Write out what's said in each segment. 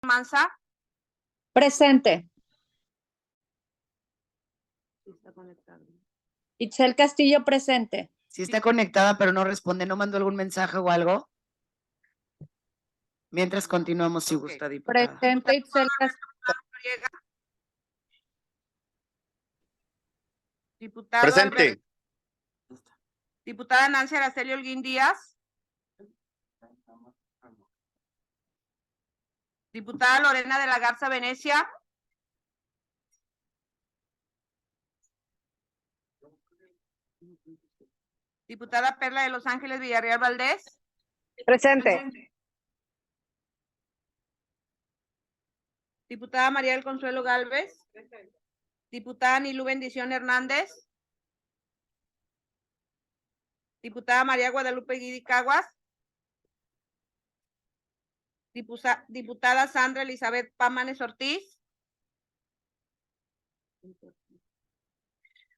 Mansa. Presente. Itzel Castillo, presente. Sí está conectada, pero no responde. ¿No mandó algún mensaje o algo? Mientras continuamos, si gusta, diputada. Presente, Itzel Castillo. Diputado Presente. Diputada Nancy Araceli Holguín Díaz. Diputada Lorena de la Garza Venecia. Diputada Perla de Los Ángeles Villarreal Valdés. Presente. Diputada María del Consuelo Galvez. Diputada Nilú Bendición Hernández. Diputada María Guadalupe Guidi Caguas. Diputada Sandra Elizabeth Pámanes Ortiz.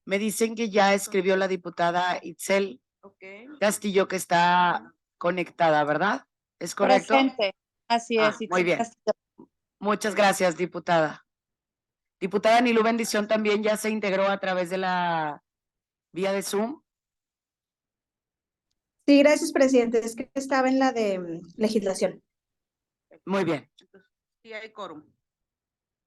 Me dicen que ya escribió la diputada Itzel Castillo, que está conectada, ¿verdad? ¿Es correcto? Presente. Así es, Itzel muy bien. Castillo. Muchas gracias, diputada. Diputada Nilú Bendición también ya se integró a través de la vía de Zoom. Sí, gracias, presidente. Es que estaba en la de legislación. Muy bien. Sí hay quórum.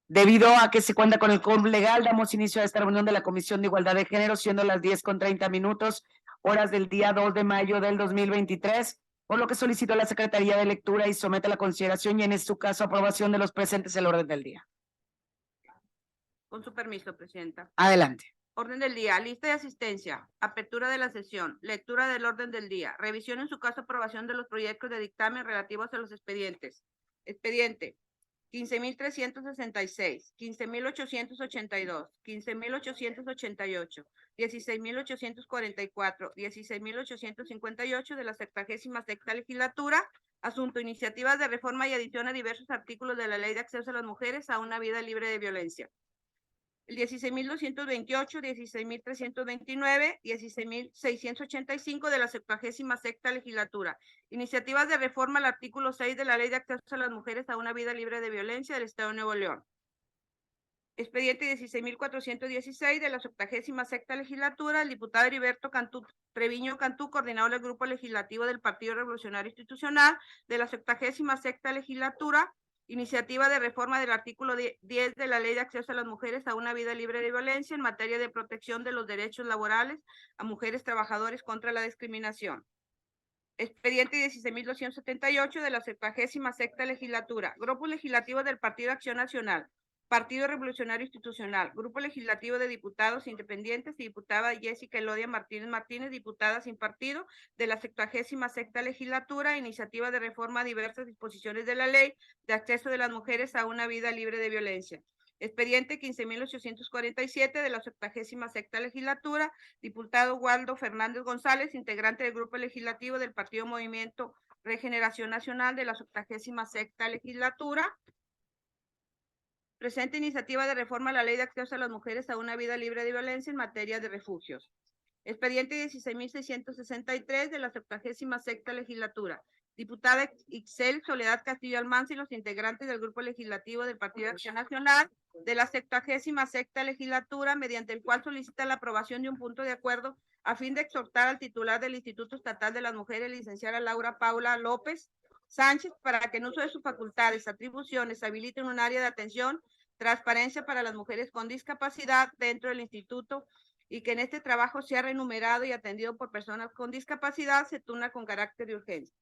Debido a que se cuenta con el quórum legal, damos inicio a esta reunión de la Comisión de Igualdad de Género, siendo las 10:30, horas del día 2 de mayo del 2023, por lo que solicito a la Secretaría de Lectura y somete a la consideración y en su caso aprobación de los presentes el orden del día. Con su permiso, presidenta. Adelante. Orden del día, lista de asistencia, apertura de la sesión, lectura del orden del día, revisión en su caso, aprobación de los proyectos de dictamen relativos a los expedientes. Expediente 15,366, 15,882, 15,888, 16,844, 16,858 de la 76ª legislatura. Asunto: iniciativas de reforma y adición a diversos artículos de la Ley de Acceso a las Mujeres a una Vida Libre de Violencia. El 16,228, 16,329, 16,685 de la 76ª legislatura. Iniciativas de reforma al artículo 6 de la Ley de Acceso a las Mujeres a una Vida Libre de Violencia del Estado de Nuevo León. Expediente 16,416 de la 76ª legislatura. El diputado Heriberto Treviño Cantú, coordinador del Grupo Legislativo del Partido Revolucionario Institucional de la 76ª legislatura. Iniciativa de reforma del artículo 10 de la Ley de Acceso a las Mujeres a una Vida Libre de Violencia en materia de protección de los derechos laborales a mujeres trabajadores contra la discriminación. Expediente 16,278 de la 76ª legislatura. Grupo Legislativo del Partido Acción Nacional, Partido Revolucionario Institucional, Grupo Legislativo de Diputados Independientes y diputada Jessica Elodia Martínez, diputada sin partido de la 76ª legislatura. Iniciativa de reforma a diversas disposiciones de la Ley de Acceso de las Mujeres a una Vida Libre de Violencia. Expediente 15,847 de la 76ª legislatura. Diputado Waldo Fernández González, integrante del Grupo Legislativo del Partido Movimiento Regeneración Nacional de la 76ª legislatura. Presente iniciativa de reforma a la Ley de Acceso a las Mujeres a una Vida Libre de Violencia en materia de refugios. Expediente 16,663 de la 76ª legislatura. Diputada Itzel Soledad Castillo Almanza y los integrantes del Grupo Legislativo del Partido de Acción Nacional de la 76ª legislatura, mediante el cual solicita la aprobación de un punto de acuerdo a fin de exhortar al titular del Instituto Estatal de las Mujeres, licenciada Laura Paula López Sánchez, para que en uso de sus facultades, atribuciones, habiliten un área de atención, transparencia para las mujeres con discapacidad dentro del instituto y que en este trabajo sea remunerado y atendido por personas con discapacidad, se turna con carácter de urgencia.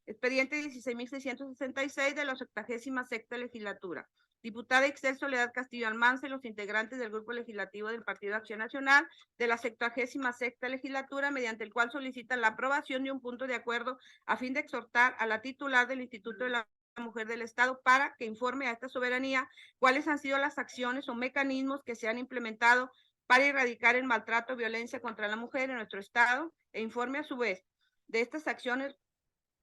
Expediente 16,666 de la 76ª legislatura. Diputada Itzel Soledad Castillo Almanza y los integrantes del Grupo Legislativo del Partido de Acción Nacional de la 76ª legislatura, mediante el cual solicitan la aprobación de un punto de acuerdo a fin de exhortar a la titular del Instituto de la Mujer del Estado para que informe a esta soberanía cuáles han sido las acciones o mecanismos que se han implementado para erradicar el maltrato o violencia contra la mujer en nuestro Estado e informe a su vez de estas acciones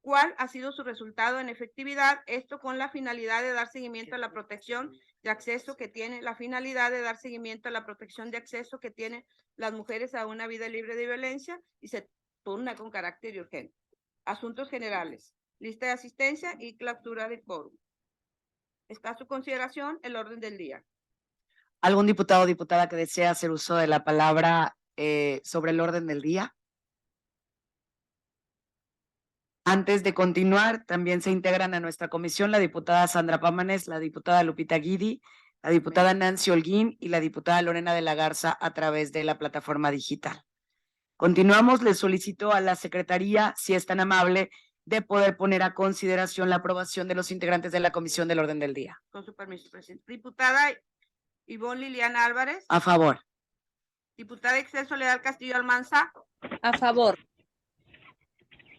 cuál ha sido su resultado en efectividad, esto con la finalidad de dar seguimiento a la protección de acceso que tiene, la finalidad de dar seguimiento a la protección de acceso que tienen las mujeres a una vida libre de violencia y se turna con carácter urgente. Asuntos generales, lista de asistencia y clausura del quórum. Está a su consideración el orden del día. ¿Algún diputado o diputada que desea hacer uso de la palabra sobre el orden del día? Antes de continuar, también se integran a nuestra comisión la diputada Sandra Pámanes, la diputada Lupita Guidi, la diputada Nancy Holguín y la diputada Lorena de la Garza a través de la plataforma digital. Continuamos, les solicito a la Secretaría, si es tan amable, de poder poner a consideración la aprobación de los integrantes de la Comisión del Orden del Día. Con su permiso, presidente. Diputada Ivonne Liliana Álvarez. A favor. Diputada Excel Soledad Castillo Almanza. A favor.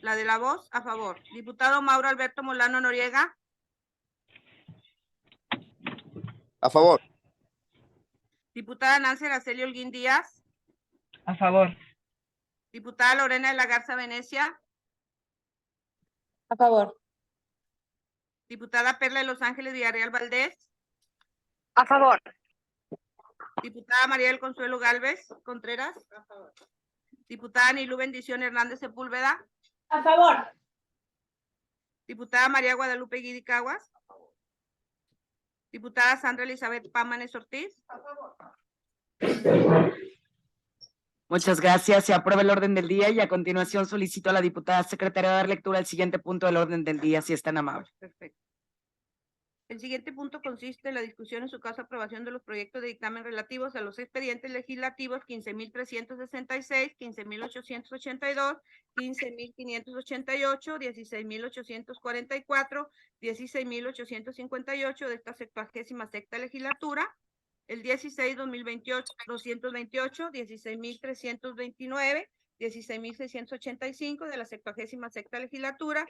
La de la voz, a favor. Diputado Mauro Alberto Molano Noriega. A favor. Diputada Nancy Araceli Holguín Díaz. A favor. Diputada Lorena de la Garza Venecia. A favor. Diputada Perla de Los Ángeles Villarreal Valdés. A favor. Diputada María del Consuelo Gálvez Contreras. A favor. Diputada Nilú Bendición Hernández Sepúlveda. A favor. Diputada María Guadalupe Guidi Caguas. Diputada Sandra Elizabeth Pámanes Ortiz. A favor. Muchas gracias. Se aprueba el orden del día y a continuación solicito a la diputada secretaria dar lectura al siguiente punto del orden del día, si es tan amable. Perfecto. El siguiente punto consiste en la discusión en su caso aprobación de los proyectos de dictamen relativos a los expedientes legislativos 15.366, 15.882, 15.588, 16.844, 16.858 de esta 76ª legislatura, el 16-2028, 228, 16.329, 16.685 de la 76ª legislatura,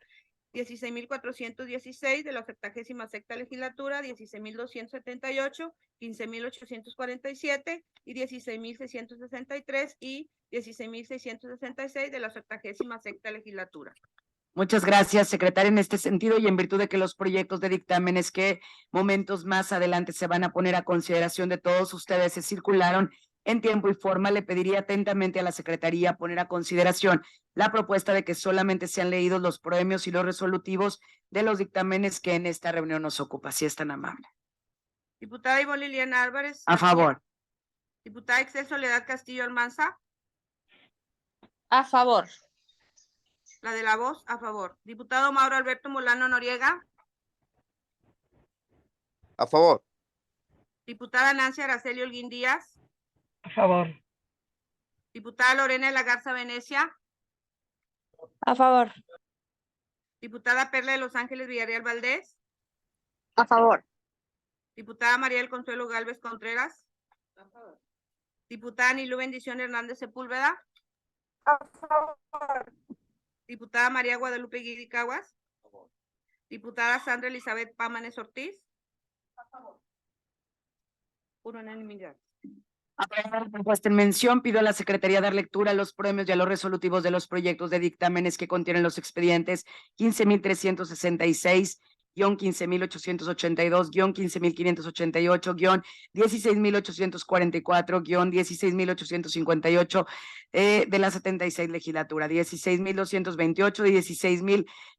16.416 de la 76ª legislatura, 16.278, 15.847 y 16.663 y 16.666 de la 76ª legislatura. Muchas gracias, secretaria. En este sentido y en virtud de que los proyectos de dictámenes que momentos más adelante se van a poner a consideración de todos ustedes se circularon en tiempo y forma, le pediría atentamente a la Secretaría poner a consideración la propuesta de que solamente sean leídos los premios y los resolutivos de los dictámenes que en esta reunión nos ocupa, si es tan amable. Diputada Ivonne Liliana Álvarez. A favor. Diputada Excel Soledad Castillo Almanza. A favor. La de la voz, a favor. Diputado Mauro Alberto Molano Noriega. A favor. Diputada Nancy Araceli Holguín Díaz. A favor. Diputada Lorena de la Garza Venecia. A favor. Diputada Perla de Los Ángeles Villarreal Valdés. A favor. Diputada María del Consuelo Gálvez Contreras. A favor. Diputada Nilú Bendición Hernández Sepúlveda. A favor. Diputada María Guadalupe Guidi Caguas. A favor. Diputada Sandra Elizabeth Pámanes Ortiz. A favor. Por unanimidad. Aprobada la propuesta en mención, pido a la Secretaría dar lectura a los premios y a los resolutivos de los proyectos de dictámenes que contienen los expedientes 15.366, 15.882, 15.588, 16.844, 16.858 de la 76 legislatura, 16.228 y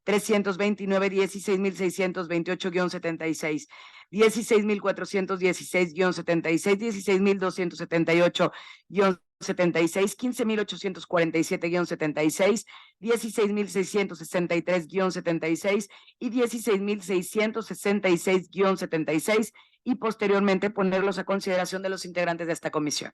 16.329, 16.628-76, 16.416-76, 16.278-76, 15.847-76, 16.663-76 y 16.666-76 y posteriormente ponerlos a consideración de los integrantes de esta comisión.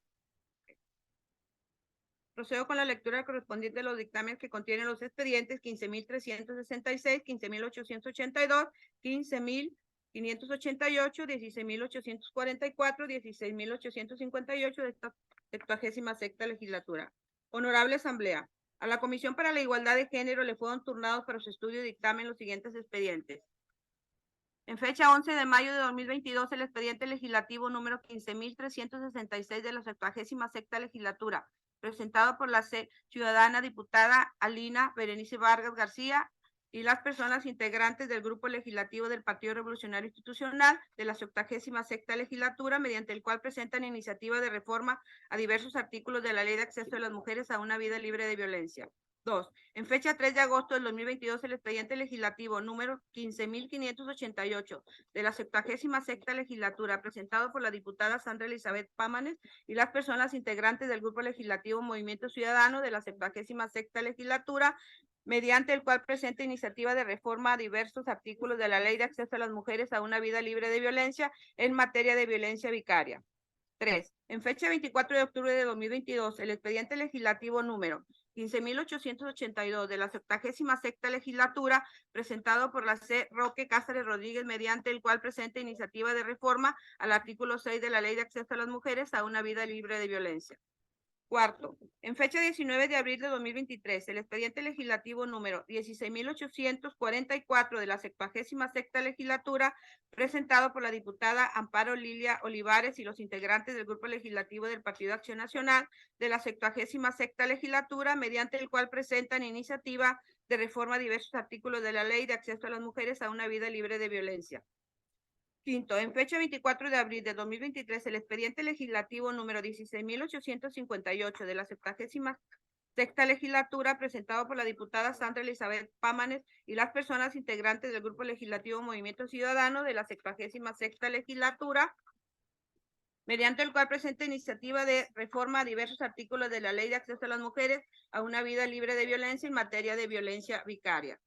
Procedo con la lectura correspondiente de los dictámenes que contienen los expedientes 15.366, 15.882, 15.588, 16.844, 16.858 de esta 76ª legislatura. Honorable Asamblea, a la Comisión para la Igualdad de Género le fueron turnados para su estudio y dictamen los siguientes expedientes. En fecha 11 de mayo de 2022, el expediente legislativo número 15.366 de la 76ª legislatura, presentado por la ciudadana diputada Alina Berenice Vargas García y las personas integrantes del Grupo Legislativo del Partido Revolucionario Institucional de la 76ª legislatura, mediante el cual presentan iniciativa de reforma a diversos artículos de la Ley de Acceso de las Mujeres a una Vida Libre de Violencia. 2. En fecha 3 de agosto del 2022, el expediente legislativo número 15.588 de la 76ª legislatura, presentado por la diputada Sandra Elizabeth Pámanes y las personas integrantes del Grupo Legislativo Movimiento Ciudadano de la 76ª legislatura, mediante el cual presenta iniciativa de reforma a diversos artículos de la Ley de Acceso a las Mujeres a una Vida Libre de Violencia en materia de violencia vicaria. 3. En fecha 24 de octubre de 2022, el expediente legislativo número 15.882 de la 76ª legislatura, presentado por la C. Roque Cáceres Rodríguez, mediante el cual presenta iniciativa de reforma al artículo 6 de la Ley de Acceso a las Mujeres a una Vida Libre de Violencia. 4. En fecha 19 de abril de 2023, el expediente legislativo número 16.844 de la 76ª legislatura, presentado por la diputada Amparo Lilia Olivares y los integrantes del Grupo Legislativo del Partido Acción Nacional de la 76ª legislatura, mediante el cual presentan iniciativa de reforma a diversos artículos de la Ley de Acceso a las Mujeres a una Vida Libre de Violencia. 5. En fecha 24 de abril de 2023, el expediente legislativo número 16.858 de la 76ª legislatura, presentado por la diputada Sandra Elizabeth Pámanes y las personas integrantes del Grupo Legislativo Movimiento Ciudadano de la 76ª legislatura, mediante el cual presenta iniciativa de reforma a diversos artículos de la Ley de Acceso a las Mujeres a una Vida Libre de Violencia en materia de violencia vicaria.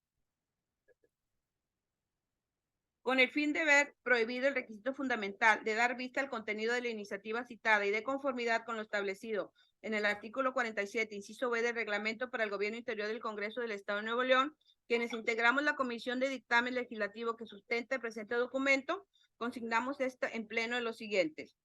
Con el fin de ver prohibido el requisito fundamental de dar vista al contenido de la iniciativa citada y de conformidad con lo establecido en el artículo 47, inciso B del Reglamento para el Gobierno Interior del Congreso del Estado de Nuevo León, quienes integramos la Comisión de Dictamen Legislativo que sustenta el presente documento, consignamos en pleno de los siguientes.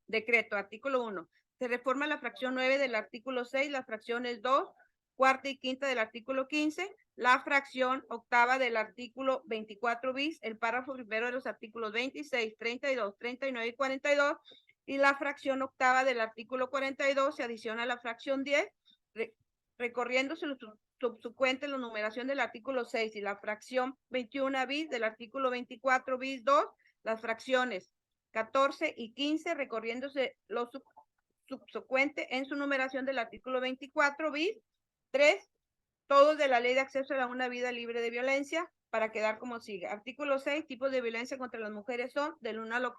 Decreto, artículo 1. Se reforma la fracción 9 del artículo 6, las fracciones 2, cuarta y quinta del artículo 15, la fracción octava del artículo 24 bis, el párrafo primero de los artículos 26, 32, 39 y 42, y la fracción octava del artículo 42 se adiciona a la fracción 10, recorriéndose lo subsecuente la numeración del artículo 6 y la fracción 21 bis del artículo 24 bis 2, las fracciones 14 y 15 recorriéndose lo subsecuente en su numeración del artículo 24 bis 3, todos de la Ley de Acceso a una Vida Libre de Violencia, para quedar como sigue. Artículo 6, tipos de violencia contra las mujeres son del 1 al 8.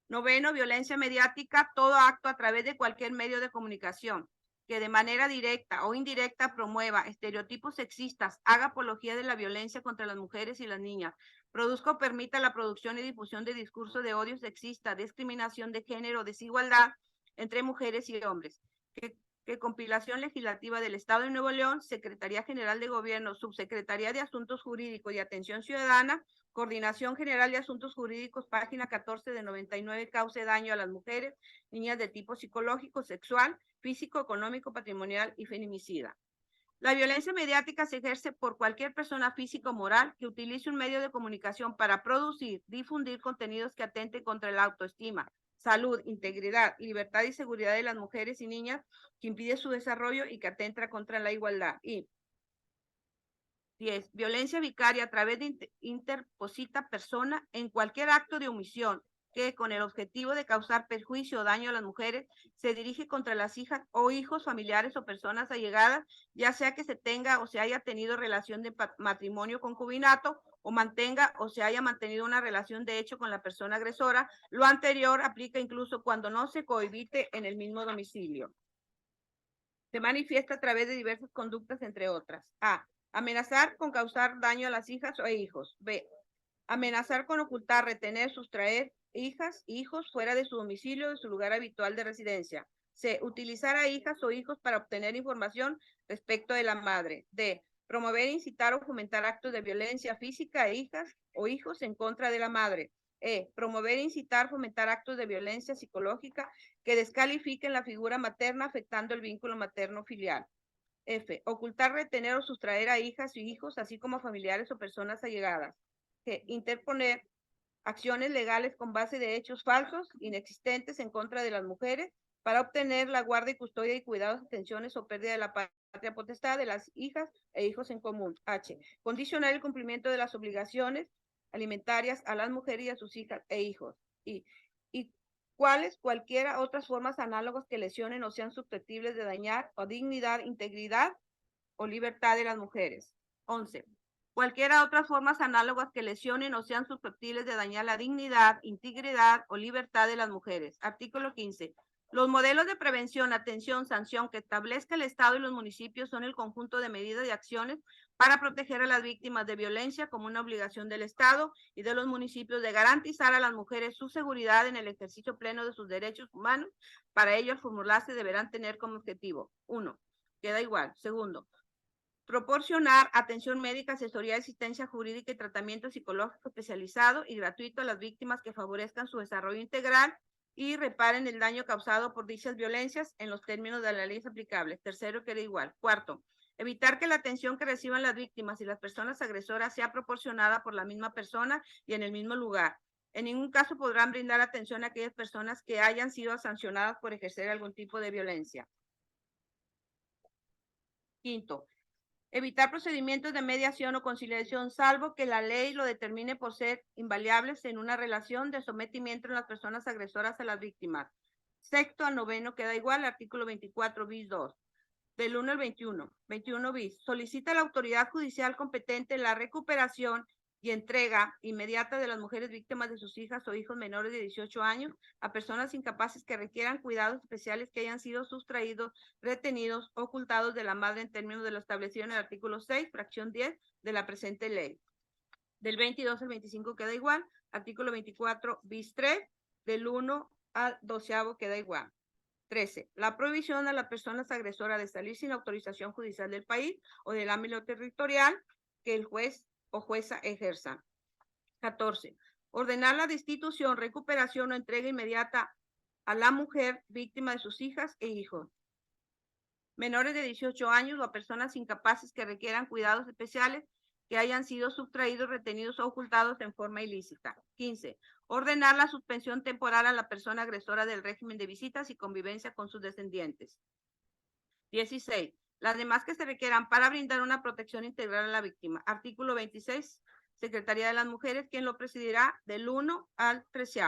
9, violencia mediática, todo acto a través de cualquier medio de comunicación que de manera directa o indirecta promueva estereotipos sexistas, haga apología de la violencia contra las mujeres y las niñas, produzca o permita la producción y difusión de discurso de odio sexista, discriminación de género, desigualdad entre mujeres y hombres, que compilación legislativa del Estado de Nuevo León, Secretaría General de Gobierno, Subsecretaría de Asuntos Jurídicos y Atención Ciudadana, Coordinación General de Asuntos Jurídicos, página 14 de 99, cause daño a las mujeres, niñas de tipo psicológico, sexual, físico, económico, patrimonial y feminicida. La violencia mediática se ejerce por cualquier persona física o moral que utilice un medio de comunicación para producir, difundir contenidos que atenten contra la autoestima, salud, integridad, libertad y seguridad de las mujeres y niñas, que impide su desarrollo y que atenta contra la igualdad. Y 10. Violencia vicaria a través de interposita persona en cualquier acto de omisión que con el objetivo de causar perjuicio o daño a las mujeres se dirige contra las hijas o hijos, familiares o personas allegadas, ya sea que se tenga o se haya tenido relación de matrimonio concubinato o mantenga o se haya mantenido una relación de hecho con la persona agresora. Lo anterior aplica incluso cuando no se cohabite en el mismo domicilio. Se manifiesta a través de diversas conductas, entre otras. A. Amenazar con causar daño a las hijas o hijos. B. Amenazar con ocultar, retener, sustraer hijas, hijos fuera de su domicilio, de su lugar habitual de residencia. C. Utilizar a hijas o hijos para obtener información respecto de la madre. D. Promover, incitar o fomentar actos de violencia física a hijas o hijos en contra de la madre. E. Promover, incitar, fomentar actos de violencia psicológica que descalifiquen la figura materna, afectando el vínculo materno-filial. F. Ocultar, retener o sustraer a hijas y hijos, así como familiares o personas allegadas. G. Interponer acciones legales con base de hechos falsos, inexistentes en contra de las mujeres, para obtener la guardia y custodia y cuidados, atenciones o pérdida de la patria potestad de las hijas e hijos en común. H. Condicionar el cumplimiento de las obligaciones alimentarias a las mujeres y a sus hijas e hijos. Y cualquiera otras formas análogas que lesionen o sean susceptibles de dañar o dignidad, integridad o libertad de las mujeres. 11. Cualquiera otras formas análogas que lesionen o sean susceptibles de dañar la dignidad, integridad o libertad de las mujeres. Artículo 15. Los modelos de prevención, atención, sanción que establezca el Estado y los municipios son el conjunto de medidas y acciones para proteger a las víctimas de violencia como una obligación del Estado y de los municipios de garantizar a las mujeres su seguridad en el ejercicio pleno de sus derechos humanos. Para ello, al formularse deberán tener como objetivo: 1. Queda igual. Segundo, proporcionar atención médica, asesoría, asistencia jurídica y tratamiento psicológico especializado y gratuito a las víctimas que favorezcan su desarrollo integral y reparen el daño causado por dichas violencias en los términos de la ley aplicable. Tercero, queda igual. Cuarto, evitar que la atención que reciban las víctimas y las personas agresoras sea proporcionada por la misma persona y en el mismo lugar. En ningún caso podrán brindar atención a aquellas personas que hayan sido sancionadas por ejercer algún tipo de violencia. Quinto, evitar procedimientos de mediación o conciliación, salvo que la ley lo determine por ser invaliables en una relación de sometimiento en las personas agresoras a las víctimas. Sexto a noveno queda igual, artículo 24 bis 2. Del 1 al 21. 21 bis. Solicita a la autoridad judicial competente la recuperación y entrega inmediata de las mujeres víctimas de sus hijas o hijos menores de 18 años a personas incapaces que requieran cuidados especiales que hayan sido sustraídos, retenidos, ocultados de la madre en términos de lo establecido en el artículo 6, fracción 10 de la presente ley. Del 22 al 25 queda igual, artículo 24 bis 3, del 1 al 12 queda igual. 13. La prohibición a las personas agresoras de salir sin autorización judicial del país o del ámbito territorial que el juez o jueza ejerza. 14. Ordenar la destitución, recuperación o entrega inmediata a la mujer víctima de sus hijas e hijos menores de 18 años o a personas incapaces que requieran cuidados especiales que hayan sido sustraídos, retenidos o ocultados en forma ilícita. 15. Ordenar la suspensión temporal a la persona agresora del régimen de visitas y convivencia con sus descendientes. 16. Las demás que se requieran para brindar una protección integral a la víctima. Artículo 26. Secretaría de las Mujeres, quien lo presidirá del 1 al 13.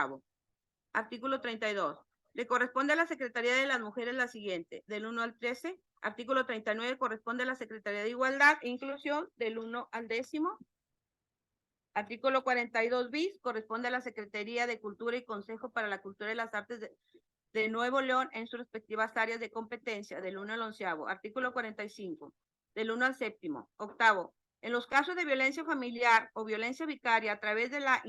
Artículo 32. Le corresponde a la Secretaría de las Mujeres la siguiente, del 1 al 13. Artículo 39, corresponde a la Secretaría de Igualdad e Inclusión, del 1 al 10. Artículo 42 bis, corresponde a la Secretaría de Cultura y Consejo para la Cultura y las Artes de Nuevo León en sus respectivas áreas de competencia, del 1 al 11. Artículo 45, del 1 al 7. Octavo, en los casos de violencia familiar o violencia vicaria a través de la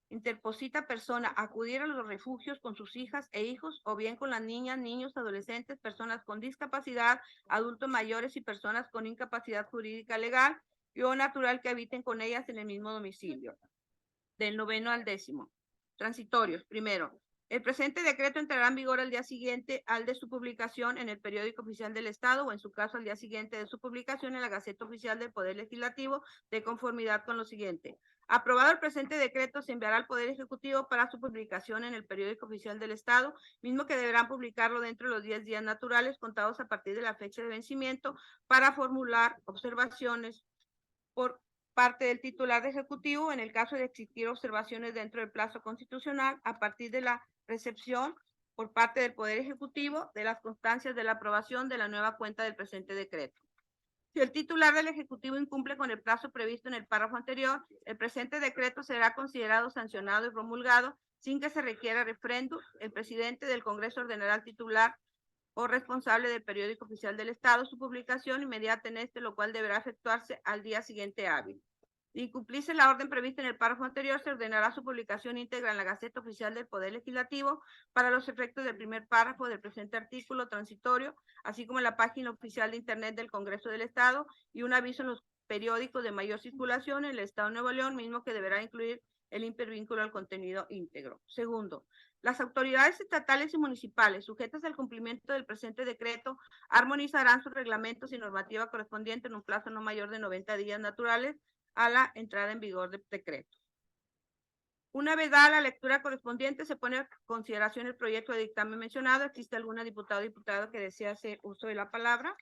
interposita persona, acudir a los refugios con sus hijas e hijos o bien con las niñas, niños, adolescentes, personas con discapacidad, adultos mayores y personas con incapacidad jurídica legal y o natural que habiten con ellas en el mismo domicilio. Del 9 al 10. Transitorios. Primero, el presente decreto entrará en vigor al día siguiente al de su publicación en el periódico oficial del Estado o en su caso al día siguiente de su publicación en la Gaceta Oficial del Poder Legislativo de conformidad con lo siguiente. Aprobado el presente decreto, se enviará al Poder Ejecutivo para su publicación en el periódico oficial del Estado, mismo que deberán publicarlo dentro de los 10 días naturales contados a partir de la fecha de vencimiento para formular observaciones por parte del titular de Ejecutivo en el caso de existir observaciones dentro del plazo constitucional a partir de la recepción por parte del Poder Ejecutivo de las constancias de la aprobación de la nueva cuenta del presente decreto. Si el titular del Ejecutivo incumple con el plazo previsto en el párrafo anterior, el presente decreto será considerado sancionado y promulgado sin que se requiera referéndum. El presidente del Congreso ordenará al titular o responsable del periódico oficial del Estado su publicación inmediata en este, lo cual deberá efectuarse al día siguiente hábil. Si incumpliese la orden prevista en el párrafo anterior, se ordenará su publicación íntegra en la Gaceta Oficial del Poder Legislativo para los efectos del primer párrafo del presente artículo transitorio, así como en la página oficial de Internet del Congreso del Estado y un aviso en los periódicos de mayor circulación en el Estado de Nuevo León, mismo que deberá incluir el hipervínculo al contenido íntegro. Segundo, las autoridades estatales y municipales sujetas al cumplimiento del presente decreto armonizarán sus reglamentos y normativa correspondiente en un plazo no mayor de 90 días naturales a la entrada en vigor del decreto. Una vez dada la lectura correspondiente, se pone a consideración el proyecto de dictamen mencionado. ¿Existe alguna diputada o diputado que desea hacer uso de la palabra?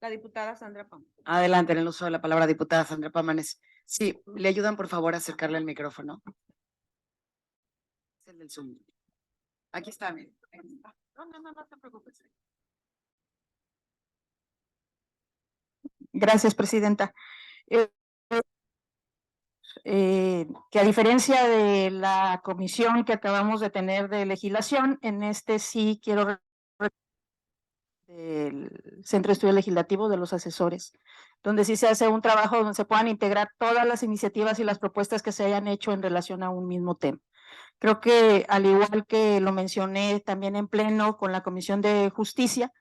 La diputada Sandra Pámanes. Adelante, en el uso de la palabra, diputada Sandra Pámanes. Sí, ¿le ayudan por favor a acercarle el micrófono? Es el del Zoom. Aquí está, miren. No te preocupes. Gracias, presidenta. Que a diferencia de la comisión que acabamos de tener de legislación, en este sí quiero del Centro de Estudio Legislativo de los asesores, donde sí se hace un trabajo donde se puedan integrar todas las iniciativas y las propuestas que se hayan hecho en relación a un mismo tema. Creo que al igual que lo mencioné también en pleno con la Comisión de Justicia,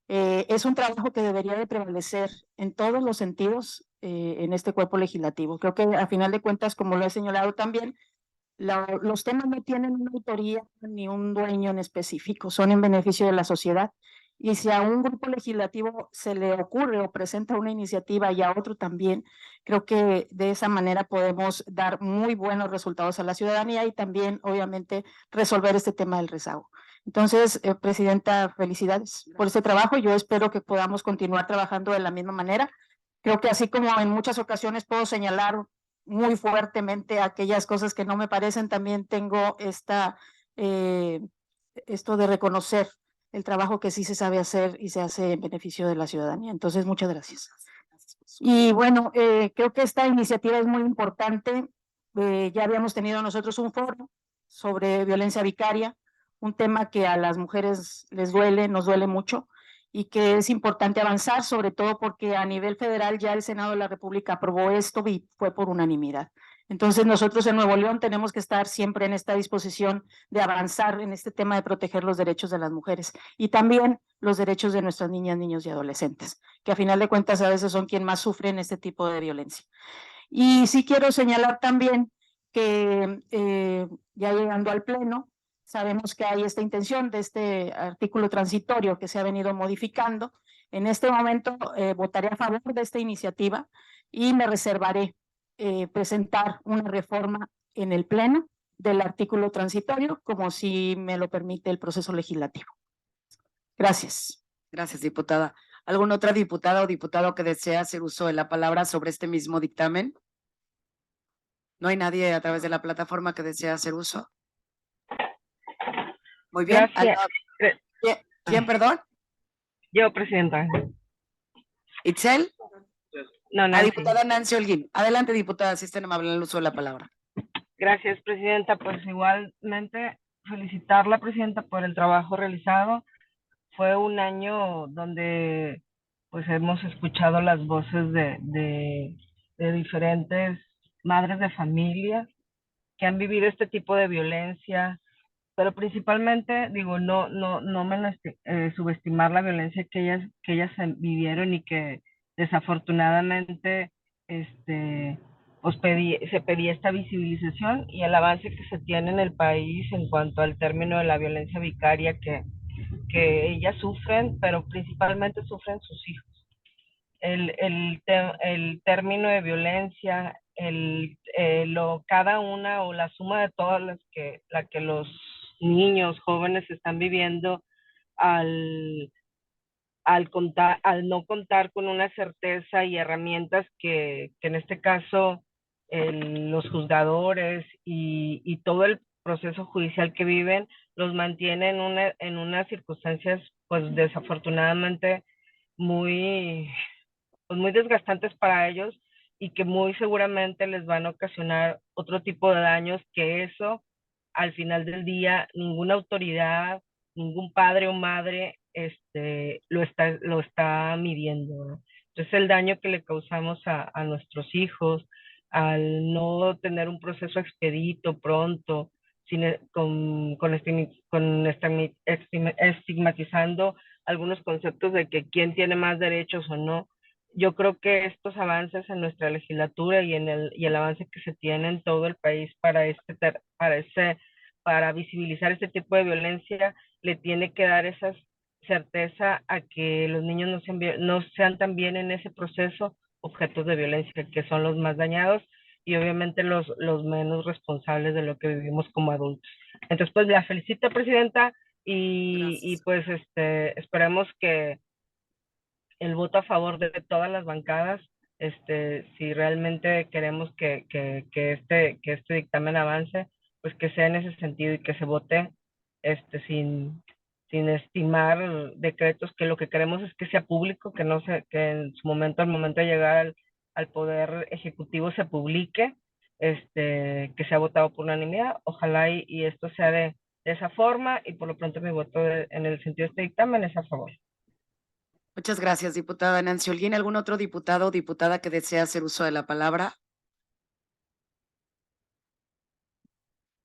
es un trabajo que debería de prevalecer en todos los sentidos en este cuerpo legislativo. Creo que a final de cuentas, como lo he señalado también, los temas no tienen una autoría ni un dueño en específico, son en beneficio de la sociedad. Y si a un grupo legislativo se le ocurre o presenta una iniciativa y a otro también, creo que de esa manera podemos dar muy buenos resultados a la ciudadanía y también, obviamente, resolver este tema del rezago. Entonces, Presidenta, felicidades por este trabajo. Yo espero que podamos continuar trabajando de la misma manera. Creo que así como en muchas ocasiones puedo señalar muy fuertemente aquellas cosas que no me parecen, también tengo esto de reconocer el trabajo que sí se sabe hacer y se hace en beneficio de la ciudadanía. Entonces, muchas gracias. Y bueno, creo que esta iniciativa es muy importante. Ya habíamos tenido nosotros un foro sobre violencia vicaria, un tema que a las mujeres les duele, nos duele mucho, y que es importante avanzar, sobre todo porque a nivel federal ya el Senado de la República aprobó esto y fue por unanimidad. Entonces nosotros en Nuevo León tenemos que estar siempre en esta disposición de avanzar en este tema de proteger los derechos de las mujeres y también los derechos de nuestras niñas, niños y adolescentes, que a final de cuentas a veces son quien más sufren este tipo de violencia. Y sí quiero señalar también que ya llegando al pleno, sabemos que hay esta intención de este artículo transitorio que se ha venido modificando. En este momento votaré a favor de esta iniciativa y me reservaré presentar una reforma en el pleno del artículo transitorio, como si me lo permite el proceso legislativo. Gracias. Gracias, diputada. ¿Alguna otra diputada o diputado que desea hacer uso de la palabra sobre este mismo dictamen? ¿No hay nadie a través de la plataforma que desea hacer uso? Muy bien. Gracias. ¿Quién, perdón? Yo, presidenta. ¿Itzel? No, La Nancy. diputada Nancy Holguín. Adelante, diputada, si está amable en el uso de la palabra. Gracias, presidenta. Pues igualmente felicitarla, presidenta, por el trabajo realizado. Fue un año donde pues hemos escuchado las voces de diferentes madres de familia que han vivido este tipo de violencia, pero principalmente, digo, no subestimar la violencia que ellas vivieron y que desafortunadamente pues se pedía esta visibilización y el avance que se tiene en el país en cuanto al término de la violencia vicaria que ellas sufren, pero principalmente sufren sus hijos. El término de violencia, cada una o la suma de todas la que los niños, jóvenes están viviendo al no contar con una certeza y herramientas que en este caso los juzgadores y todo el proceso judicial que viven los mantiene en unas circunstancias pues desafortunadamente muy desgastantes para ellos y que muy seguramente les van a ocasionar otro tipo de daños que eso, al final del día, ninguna autoridad, ningún padre o madre lo está midiendo, ¿no? Entonces el daño que le causamos a nuestros hijos al no tener un proceso expedito, pronto, estigmatizando algunos conceptos de que quién tiene más derechos o no. Yo creo que estos avances en nuestra legislatura y el avance que se tiene en todo el país para visibilizar este tipo de violencia le tiene que dar esa certeza a que los niños no sean también en ese proceso objetos de violencia, que son los más dañados y obviamente los menos responsables de lo que vivimos como adultos. Entonces, pues la felicito, presidenta, y pues esperemos que el voto a favor de todas las bancadas, si realmente queremos que este dictamen avance, pues que sea en ese sentido y que se vote sin sin estimar decretos, que lo que queremos es que sea público, que no se, que en su momento, al momento de llegar al Poder Ejecutivo se publique, que sea votado por unanimidad. Ojalá y esto sea de esa forma, y por lo pronto mi voto en el sentido de este dictamen es a favor. Muchas gracias, diputada Nancy Holguín. ¿Algún otro diputado o diputada que desea hacer uso de la palabra?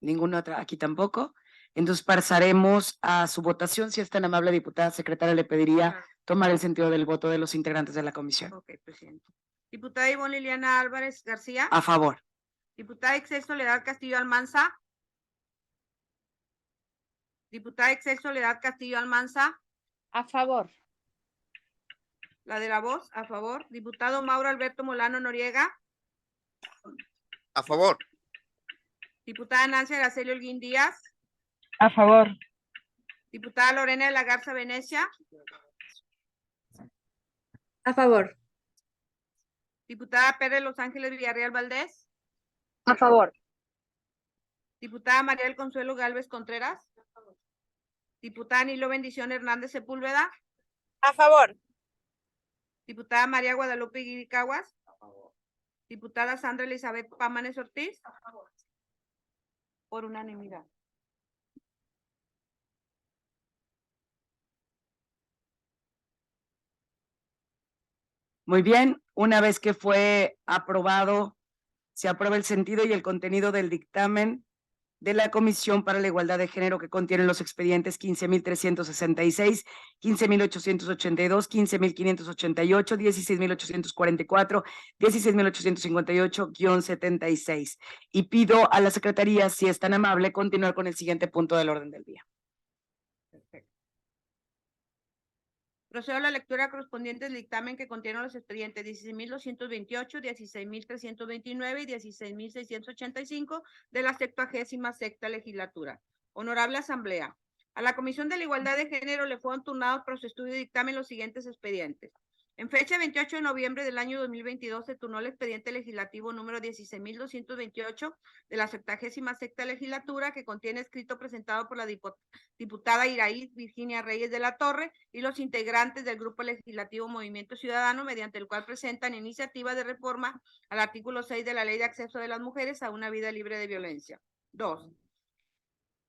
Ninguna otra, aquí tampoco. Entonces pasaremos a su votación. Si es tan amable, diputada secretaria, le pediría Claro. tomar el sentido del voto de los integrantes de la comisión. Ok, presidente. Diputada Ivonne Liliana Álvarez García. A favor. Diputada Excel Soledad Castillo Almanza. Diputada Excel Soledad Castillo Almanza. A favor. La de la voz, a favor. Diputado Mauro Alberto Molano Noriega. A favor. Diputada Nancy Araceli Holguín Díaz. A favor. Diputada Lorena de la Garza Venecia. A favor. Diputada Pérez Los Ángeles Villarreal Valdés. A favor. Diputada María del Consuelo Gálvez Contreras. Diputada Nilo Bendición Hernández Sepúlveda. A favor. Diputada María Guadalupe Guiricaguas. Diputada Sandra Elizabeth Pámanes Ortiz. Por unanimidad. Muy bien, una vez que fue aprobado, se aprueba el sentido y el contenido del dictamen de la Comisión para la Igualdad de Género, que contiene los expedientes 15.366, 15.882, 15.588, 16.844, 16.858-76. Y pido a la Secretaría, si es tan amable, continuar con el siguiente punto del orden del día. Procedo a la lectura correspondiente del dictamen que contiene los expedientes 16.228, 16.329 y 16.685 de la 76ª legislatura. Honorable Asamblea, a la Comisión de la Igualdad de Género le fueron turnados para su estudio y dictamen los siguientes expedientes. En fecha 28 de noviembre del año 2022 se turnó el expediente legislativo número 16.228 de la 76ª legislatura, que contiene escrito presentado por la diputada Iraí Virginia Reyes de la Torre y los integrantes del Grupo Legislativo Movimiento Ciudadano, mediante el cual presentan iniciativa de reforma al artículo 6 de la Ley de Acceso de las Mujeres a una Vida Libre de Violencia. 2.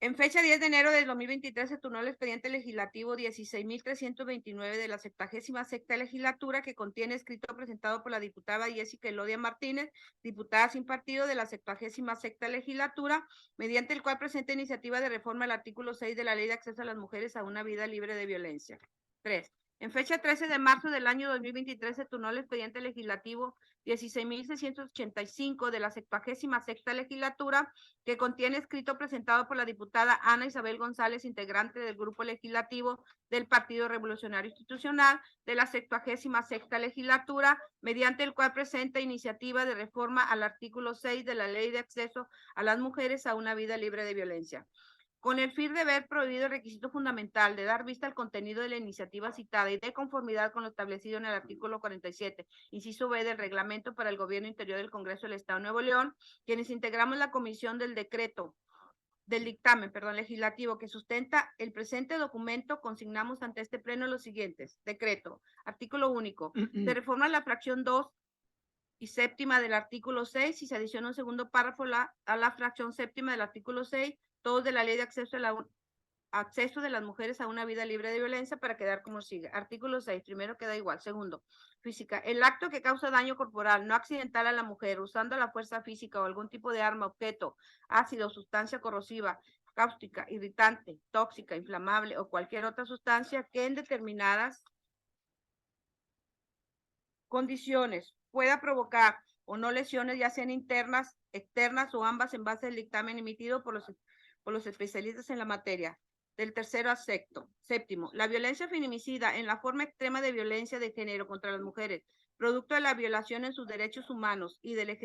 En fecha 10 de enero del 2023 se turnó el expediente legislativo 16.329 de la 76ª legislatura, que contiene escrito presentado por la diputada Jessica Elodia Martínez, diputada sin partido de la 76ª legislatura, mediante el cual presenta iniciativa de reforma al artículo 6 de la Ley de Acceso a las Mujeres a una Vida Libre de Violencia. 3. En fecha 13 de marzo del año 2023 se turnó el expediente legislativo 16.685 de la 76ª legislatura, que contiene escrito presentado por la diputada Ana Isabel González, integrante del Grupo Legislativo del Partido Revolucionario Institucional de la 76ª legislatura, mediante el cual presenta iniciativa de reforma al artículo 6 de la Ley de Acceso a las Mujeres a una Vida Libre de Violencia. Con el fin de ver prohibido el requisito fundamental de dar vista al contenido de la iniciativa citada y de conformidad con lo establecido en el artículo 47, inciso B del Reglamento para el Gobierno Interior del Congreso del Estado de Nuevo León, quienes integramos la comisión del dictamen legislativo que sustenta el presente documento, consignamos ante este pleno los siguientes. Decreto, artículo único, se reforma la fracción 2 y séptima del artículo 6 y se adiciona un segundo párrafo a la fracción séptima del artículo 6, todos de la Ley de Acceso de las Mujeres a una Vida Libre de Violencia, para quedar como sigue. Artículo 6, primero queda igual. Segundo, física. El acto que causa daño corporal no accidental a la mujer usando la fuerza física o algún tipo de arma, objeto, ácido, sustancia corrosiva, cáustica, irritante, tóxica, inflamable o cualquier otra sustancia que en determinadas condiciones pueda provocar o no lesiones, ya sean internas, externas o ambas, en base al dictamen emitido por los especialistas en la materia. Del tercero a sexto. Séptimo, la violencia feminicida en la forma extrema de violencia de género contra las mujeres, producto de la violación en sus derechos humanos y del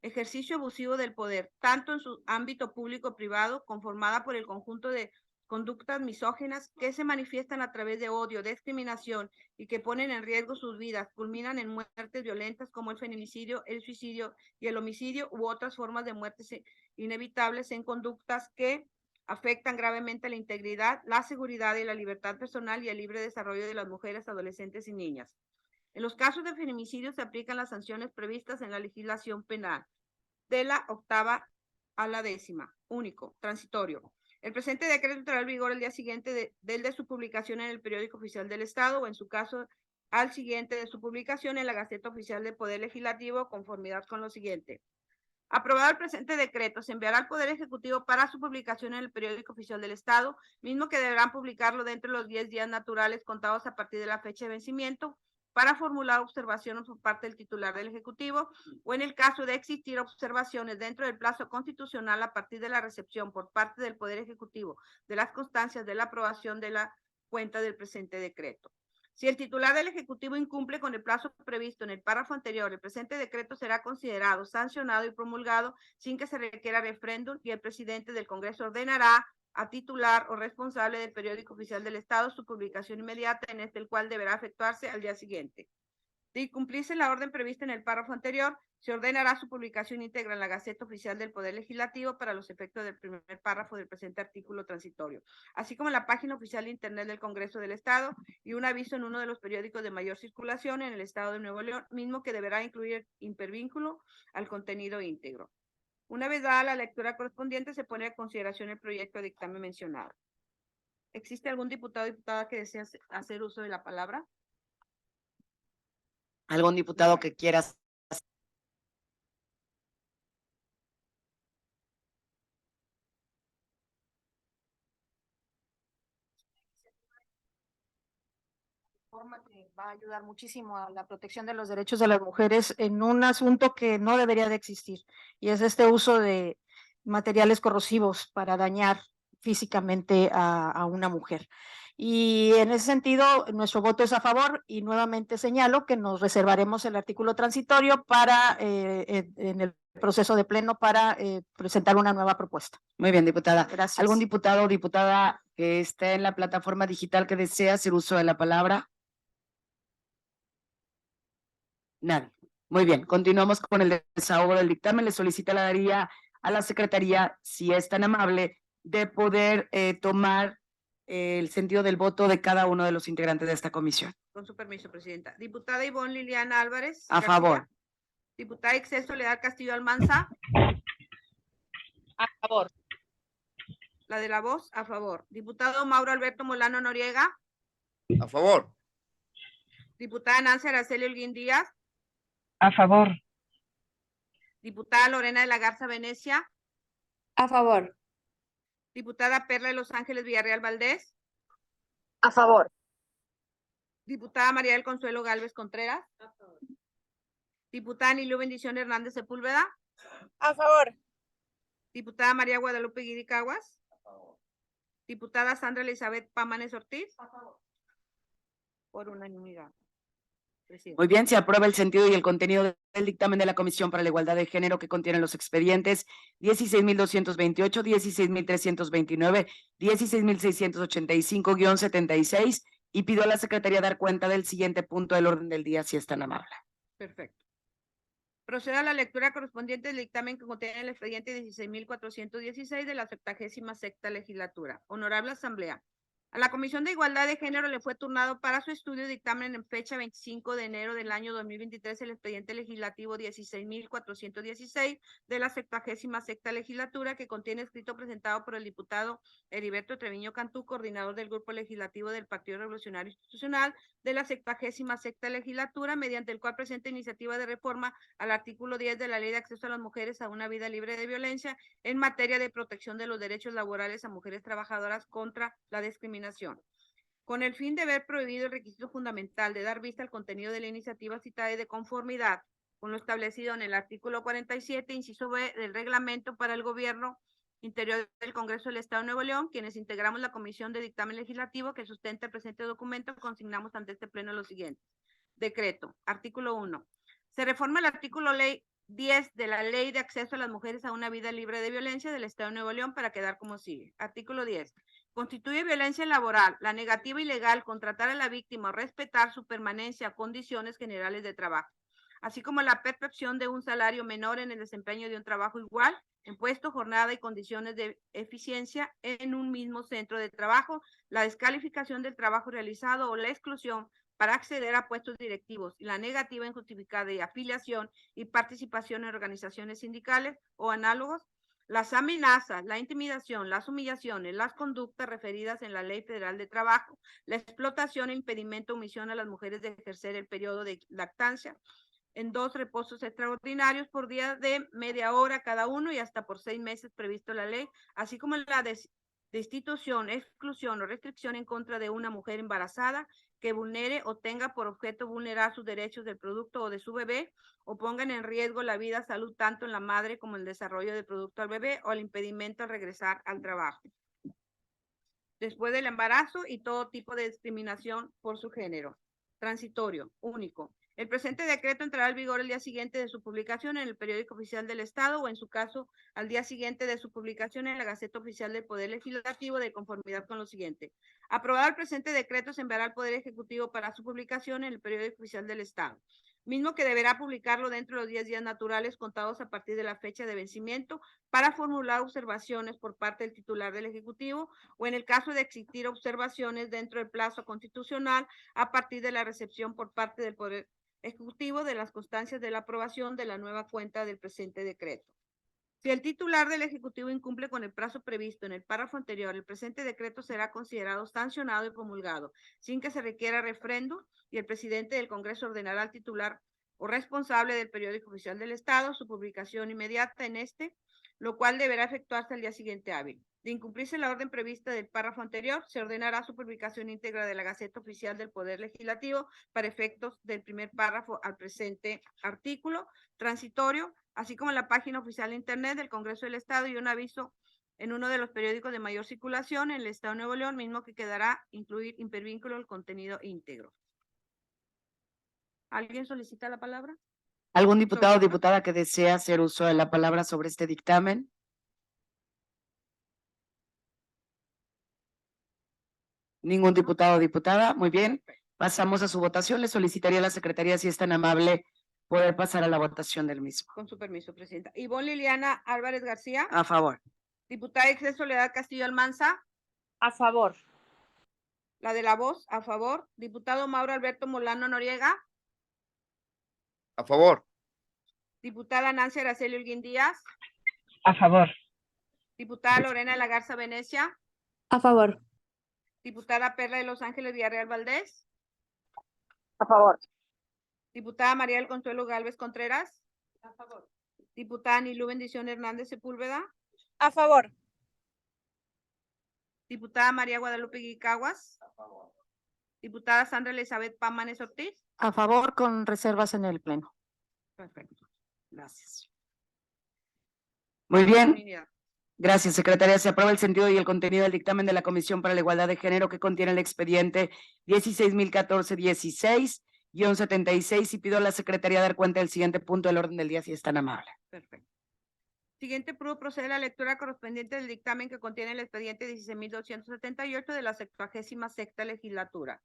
ejercicio abusivo del poder, tanto en su ámbito público o privado, conformada por el conjunto de conductas misóginas que se manifiestan a través de odio, discriminación y que ponen en riesgo sus vidas, culminan en muertes violentas como el feminicidio, el suicidio y el homicidio u otras formas de muertes inevitables en conductas que afectan gravemente la integridad, la seguridad y la libertad personal y el libre desarrollo de las mujeres, adolescentes y niñas. En los casos de feminicidio se aplican las sanciones previstas en la legislación penal, de la 8ª a la 10ª, único, transitorio. El presente decreto entrará en vigor el día siguiente de su publicación en el Periódico Oficial del Estado o, en su caso, al siguiente de su publicación en la Gaceta Oficial del Poder Legislativo, conformidad con lo siguiente. Aprobado el presente decreto, se enviará al Poder Ejecutivo para su publicación en el Periódico Oficial del Estado, mismo que deberán publicarlo dentro de los 10 días naturales contados a partir de la fecha de vencimiento, para formular observaciones por parte del titular del Ejecutivo, o en el caso de existir observaciones dentro del plazo constitucional a partir de la recepción por parte del Poder Ejecutivo de las constancias de la aprobación de la cuenta del presente decreto. Si el titular del Ejecutivo incumple con el plazo previsto en el párrafo anterior, el presente decreto será considerado, sancionado y promulgado sin que se requiera referéndum, y el presidente del Congreso ordenará a titular o responsable del Periódico Oficial del Estado su publicación inmediata, en el cual deberá efectuarse al día siguiente. De cumplirse la orden prevista en el párrafo anterior, se ordenará su publicación íntegra en la Gaceta Oficial del Poder Legislativo para los efectos del primer párrafo del presente artículo transitorio, así como en la página oficial de Internet del Congreso del Estado, y un aviso en uno de los periódicos de mayor circulación en el Estado de Nuevo León, mismo que deberá incluir hipervínculo al contenido íntegro. Una vez dada la lectura correspondiente, se pone a consideración el proyecto de dictamen mencionado. ¿Existe algún diputado o diputada que desea hacer uso de la palabra? ¿Algún diputado que quiera? Forma que va a ayudar muchísimo a la protección de los derechos de las mujeres en un asunto que no debería de existir, y es este uso de materiales corrosivos para dañar físicamente a una mujer. Y en ese sentido, nuestro voto es a favor, y nuevamente señalo que nos reservaremos el artículo transitorio para en el proceso de pleno para presentar una nueva propuesta. Muy bien, diputada. Gracias. ¿Algún diputado o diputada que esté en la plataforma digital que desea hacer uso de la palabra? Nadie. Muy bien, continuamos con el desahogo del dictamen. Le solicitaría a la Secretaría, si es tan amable, de poder tomar el sentido del voto de cada uno de los integrantes de esta comisión. Con su permiso, Presidenta. Diputada Ivonne Liliana Álvarez. A favor. Diputada Ixel Soledad Castillo Almanza. A favor. La de la voz, a favor. Diputado Mauro Alberto Molano Noriega. A favor. Diputada Nancy Araceli Holguín Díaz. A favor. Diputada Lorena de la Garza Venecia. A favor. Diputada Perla de Los Ángeles Villarreal Valdés. A favor. Diputada María del Consuelo Gálvez Contreras. A favor. Diputada Nilú Bendición Hernández Sepúlveda. A favor. Diputada María Guadalupe Guiricaguas. A favor. Diputada Sandra Elizabeth Pámanes Ortiz. A favor. Por unanimidad. Muy bien, se aprueba el sentido y el contenido del dictamen de la Comisión para la Igualdad de Género, que contiene los expedientes 16.228, 16.329, 16.685-76, y pido a la Secretaría dar cuenta del siguiente punto del orden del día, si es tan amable. Perfecto. Procedo a la lectura correspondiente del dictamen que contiene el expediente 16.416 de la 76ª legislatura. Honorable Asamblea. A la Comisión de Igualdad de Género le fue turnado para su estudio y dictamen en fecha 25 de enero del año 2023 el expediente legislativo 16.416 de la 76ª legislatura, que contiene escrito presentado por el diputado Heriberto Treviño Cantú, coordinador del Grupo Legislativo del Partido Revolucionario Institucional de la 76ª legislatura, mediante el cual presenta iniciativa de reforma al artículo 10 de la Ley de Acceso a las Mujeres a una Vida Libre de Violencia en materia de protección de los derechos laborales a mujeres trabajadoras contra la discriminación. Con el fin de haber prohibido el requisito fundamental de dar vista al contenido de la iniciativa citada y de conformidad con lo establecido en el artículo 47, inciso B del reglamento para el gobierno interior del Congreso del Estado de Nuevo León, quienes integramos la Comisión de Dictamen Legislativo que sustenta el presente documento, consignamos ante este pleno lo siguiente. Decreto. Artículo 1. Se reforma el artículo 10 de la Ley de Acceso a las Mujeres a una Vida Libre de Violencia del Estado de Nuevo León para quedar como sigue. Artículo 10. Constituye violencia laboral la negativa ilegal contratar a la víctima o respetar su permanencia a condiciones generales de trabajo, así como la percepción de un salario menor en el desempeño de un trabajo igual en puesto, jornada y condiciones de eficiencia en un mismo centro de trabajo, la descalificación del trabajo realizado o la exclusión para acceder a puestos directivos y la negativa injustificada de afiliación y participación en organizaciones sindicales o análogos, las amenazas, la intimidación, las humillaciones, las conductas referidas en la Ley Federal de Trabajo, la explotación e impedimento o omisión a las mujeres de ejercer el periodo de lactancia en 2 reposos extraordinarios por día de media hora cada uno y hasta por 6 meses previsto en la ley, así como la destitución, exclusión o restricción en contra de una mujer embarazada que vulnere o tenga por objeto vulnerar sus derechos del producto o de su bebé o pongan en riesgo la vida, salud tanto en la madre como el desarrollo del producto al bebé o el impedimento al regresar al trabajo después del embarazo y todo tipo de discriminación por su género. Transitorio, único. El presente decreto entrará en vigor el día siguiente de su publicación en el Periódico Oficial del Estado o, en su caso, al día siguiente de su publicación en la Gaceta Oficial del Poder Legislativo, de conformidad con lo siguiente. Aprobado el presente decreto, se enviará al Poder Ejecutivo para su publicación en el Periódico Oficial del Estado, mismo que deberá publicarlo dentro de los 10 días naturales contados a partir de la fecha de vencimiento para formular observaciones por parte del titular del Ejecutivo o, en el caso de existir observaciones, dentro del plazo constitucional a partir de la recepción por parte del Poder Ejecutivo de las constancias de la aprobación de la nueva cuenta del presente decreto. Si el titular del Ejecutivo incumple con el plazo previsto en el párrafo anterior, el presente decreto será considerado sancionado y promulgado sin que se requiera refrendo, y el presidente del Congreso ordenará al titular o responsable del Periódico Oficial del Estado su publicación inmediata en este, lo cual deberá efectuarse al día siguiente hábil. De incumplirse la orden prevista del párrafo anterior, se ordenará su publicación íntegra de la Gaceta Oficial del Poder Legislativo para efectos del primer párrafo al presente artículo transitorio, así como en la página oficial de Internet del Congreso del Estado, y un aviso en uno de los periódicos de mayor circulación en el Estado de Nuevo León, mismo que quedará incluir hipervínculo el contenido íntegro. ¿Alguien solicita la palabra? ¿Algún diputado o diputada que desea hacer uso de la palabra sobre este dictamen? Ningún diputado o diputada. Muy bien. Pasamos a su votación. Le solicitaría a la Secretaría, si es tan amable, poder pasar a la votación del mismo. Con su permiso, Presidenta. Ivonne Liliana Álvarez García. A favor. Diputada ex Soledad Castillo Almanza. A favor. La de la voz, a favor. Diputado Mauro Alberto Molano Noriega. A favor. Diputada Nancy Araceli Holguín Díaz. A favor. Diputada Lorena de la Garza Venecia. A favor. Diputada Perla de Los Ángeles Villarreal Valdés. A favor. Diputada María del Consuelo Gálvez Contreras. A favor. Diputada Nilú Bendición Hernández Sepúlveda. A favor. Diputada María Guadalupe Guicaguas. A favor. Diputada Sandra Elizabeth Pámanes Ortiz. A favor, con reservas en el Pleno. Perfecto. Gracias. Muy bien. Gracias, secretaria. Se aprueba el sentido y el contenido del dictamen de la Comisión para la Igualdad de Género, que contiene el expediente 16.014-16-76, y pido a la secretaria dar cuenta del siguiente punto del orden del día, si es tan amable. Perfecto. Siguiente, procede a la lectura correspondiente del dictamen que contiene el expediente 16.278 de la 76ª legislatura.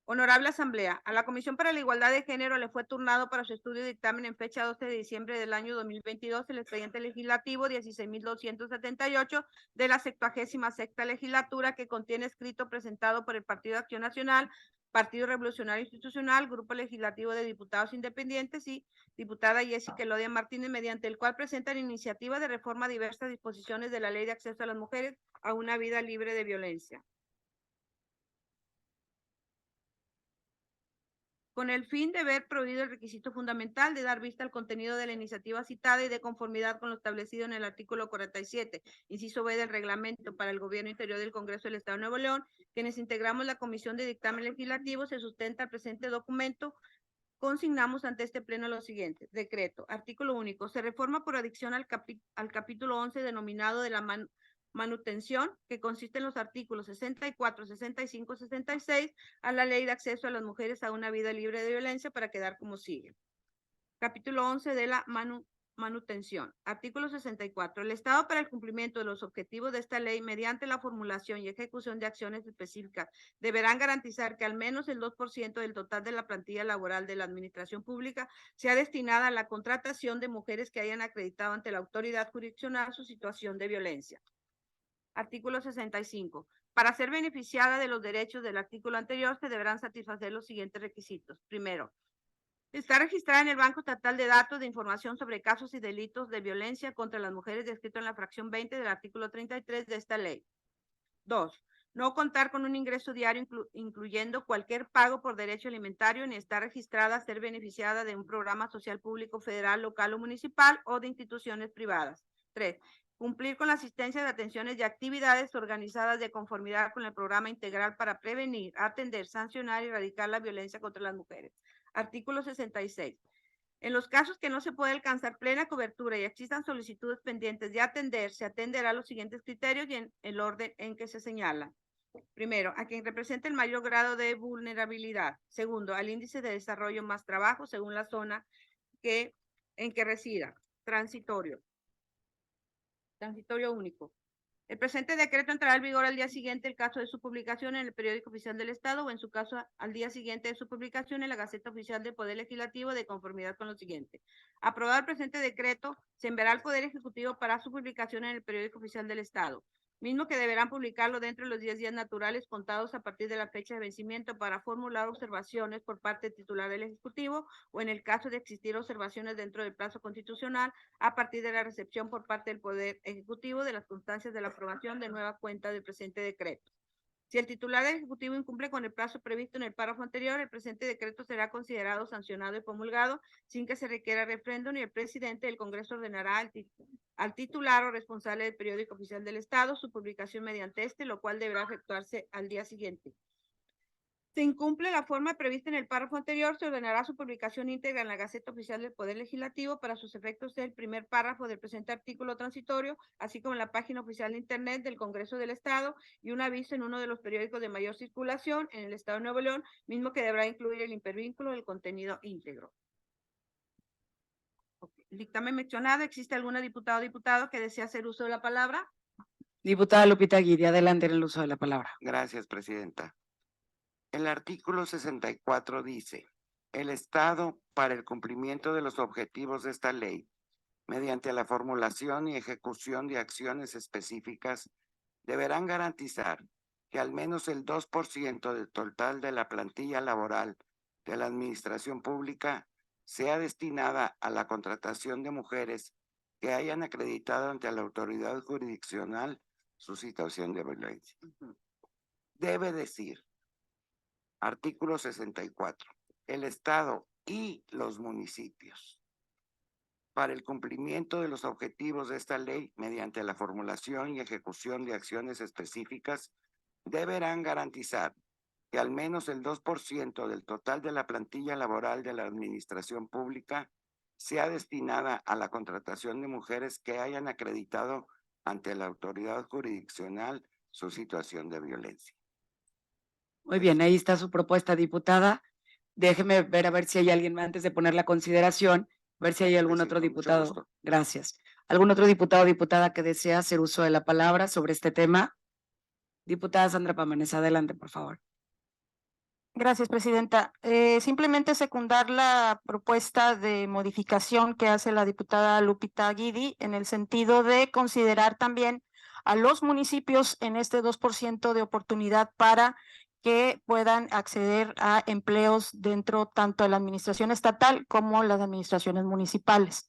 Honorable Asamblea, a la Comisión para la Igualdad de Género le fue turnado para su estudio y dictamen en fecha 12 de diciembre del año 2022 el expediente legislativo 16.278 de la 76ª legislatura, que contiene escrito presentado por el Partido de Acción Nacional, Partido Revolucionario Institucional, Grupo Legislativo de Diputados Independientes y diputada Jessica Elodia Martínez, mediante el cual presentan iniciativa de reforma a diversas disposiciones de la Ley de Acceso a las Mujeres a una Vida Libre de Violencia. Con el fin de ver prohibido el requisito fundamental de dar vista al contenido de la iniciativa citada y de conformidad con lo establecido en el artículo 47, inciso B del reglamento para el Gobierno Interior del Congreso del Estado de Nuevo León, quienes integramos la Comisión de Dictamen Legislativo, se sustenta el presente documento. Consignamos ante este pleno lo siguiente. Decreto. Artículo único. Se reforma por adición al capítulo 11 denominado de la manutención, que consiste en los artículos 64, 65, 66 a la Ley de Acceso a las Mujeres a una Vida Libre de Violencia, para quedar como sigue. Capítulo 11 de la manutención. Artículo 64. El Estado, para el cumplimiento de los objetivos de esta ley, mediante la formulación y ejecución de acciones específicas, deberán garantizar que al menos el 2% del total de la plantilla laboral de la administración pública sea destinada a la contratación de mujeres que hayan acreditado ante la autoridad jurisdiccional su situación de violencia. Artículo 65. Para ser beneficiada de los derechos del artículo anterior, se deberán satisfacer los siguientes requisitos. Primero, está registrada en el Banco Estatal de Datos de Información sobre Casos y Delitos de Violencia contra las Mujeres descrito en la fracción 20 del artículo 33 de esta ley. 2. No contar con un ingreso diario incluyendo cualquier pago por derecho alimentario, ni estar registrada a ser beneficiada de un programa social público federal, local o municipal o de instituciones privadas. 3. Cumplir con la asistencia de atenciones y actividades organizadas de conformidad con el programa integral para prevenir, atender, sancionar y erradicar la violencia contra las mujeres. Artículo 66. En los casos que no se puede alcanzar plena cobertura y existan solicitudes pendientes de atender, se atenderá a los siguientes criterios y en el orden en que se señala. Primero, a quien represente el mayor grado de vulnerabilidad. Segundo, al índice de desarrollo más trabajo según la zona en que resida. Transitorio único. El presente decreto entrará en vigor al día siguiente el caso de su publicación en el Periódico Oficial del Estado o en su caso al día siguiente de su publicación en la Gaceta Oficial del Poder Legislativo de conformidad con lo siguiente. Aprobado el presente decreto, se enviará al Poder Ejecutivo para su publicación en el Periódico Oficial del Estado, mismo que deberán publicarlo dentro de los 10 días naturales contados a partir de la fecha de vencimiento para formular observaciones por parte del titular del Ejecutivo o en el caso de existir observaciones dentro del plazo constitucional a partir de la recepción por parte del Poder Ejecutivo de las constancias de la aprobación de nueva cuenta del presente decreto. Si el titular del Ejecutivo incumple con el plazo previsto en el párrafo anterior, el presente decreto será considerado sancionado y promulgado sin que se requiera refrendo y el presidente del Congreso ordenará al titular o responsable del Periódico Oficial del Estado su publicación mediante lo cual deberá efectuarse al día siguiente. Si incumple la forma prevista en el párrafo anterior, se ordenará su publicación íntegra en la Gaceta Oficial del Poder Legislativo para sus efectos del primer párrafo del presente artículo transitorio, así como en la página oficial de Internet del Congreso del Estado y un aviso en uno de los periódicos de mayor circulación en el Estado de Nuevo León, mismo que deberá incluir el hipervínculo del contenido íntegro. El dictamen mencionado, ¿existe alguna diputada o diputado que desea hacer uso de la palabra? Diputada Lupita Guidi, adelante en el uso de la palabra. Gracias, presidenta. El artículo 64 dice, el Estado, para el cumplimiento de los objetivos de esta ley, mediante la formulación y ejecución de acciones específicas, deberán garantizar que al menos el 2% del total de la plantilla laboral de la administración pública sea destinada a la contratación de mujeres que hayan acreditado ante la autoridad jurisdiccional su situación de violencia. Debe decir, artículo 64, el Estado y los municipios, para el cumplimiento de los objetivos de esta ley, mediante la formulación y ejecución de acciones específicas, deberán garantizar que al menos el 2% del total de la plantilla laboral de la administración pública sea destinada a la contratación de mujeres que hayan acreditado ante la autoridad jurisdiccional su situación de violencia. Muy bien, ahí está su propuesta, diputada. Déjeme ver a ver si hay alguien antes de poner la consideración, a ver si hay algún otro diputado. Gracias. ¿Algún otro diputado o diputada que desea hacer uso de la palabra sobre este tema? Diputada Sandra Pámenes, adelante, por favor. Gracias, presidenta. Simplemente secundar la propuesta de modificación que hace la diputada Lupita Guidi en el sentido de considerar también a los municipios en este 2% de oportunidad para que puedan acceder a empleos dentro tanto de la administración estatal como las administraciones municipales.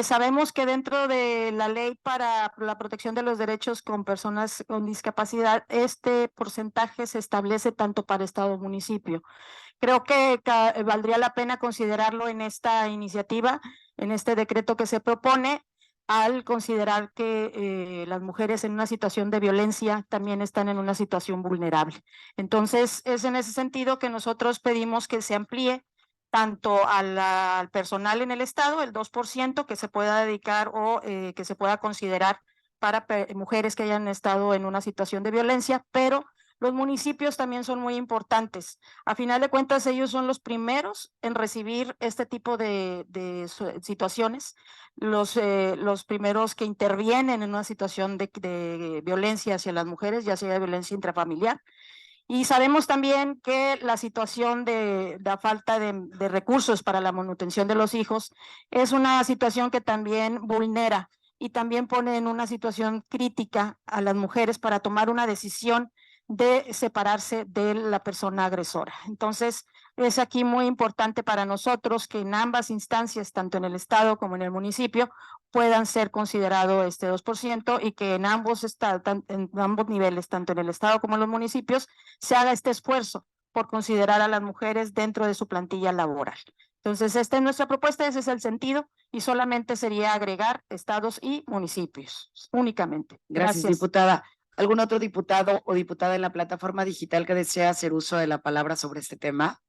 Sabemos que dentro de la ley para la protección de los derechos con personas con discapacidad, este porcentaje se establece tanto para estado como municipio. Creo que valdría la pena considerarlo en esta iniciativa, en este decreto que se propone, al considerar que las mujeres en una situación de violencia también están en una situación vulnerable. Entonces, es en ese sentido que nosotros pedimos que se amplíe tanto al personal en el Estado, el 2% que se pueda dedicar o que se pueda considerar para mujeres que hayan estado en una situación de violencia, pero Los municipios también son muy importantes. A final de cuentas, ellos son los primeros en recibir este tipo de situaciones, los primeros que intervienen en una situación de violencia hacia las mujeres, ya sea violencia intrafamiliar. Y sabemos también que la situación de la falta de recursos para la manutención de los hijos es una situación que también vulnera y también pone en una situación crítica a las mujeres para tomar una decisión de separarse de la persona agresora. Entonces, es aquí muy importante para nosotros que en ambas instancias, tanto en el estado como en el municipio, puedan ser considerado este 2% y que en ambos niveles, tanto en el estado como en los municipios, se haga este esfuerzo por considerar a las mujeres dentro de su plantilla laboral. Entonces, esta es nuestra propuesta, ese es el sentido, y solamente sería agregar estados y municipios, únicamente. Gracias, diputada. ¿Algún otro diputado o diputada en la plataforma digital que desea hacer uso de la palabra sobre este tema?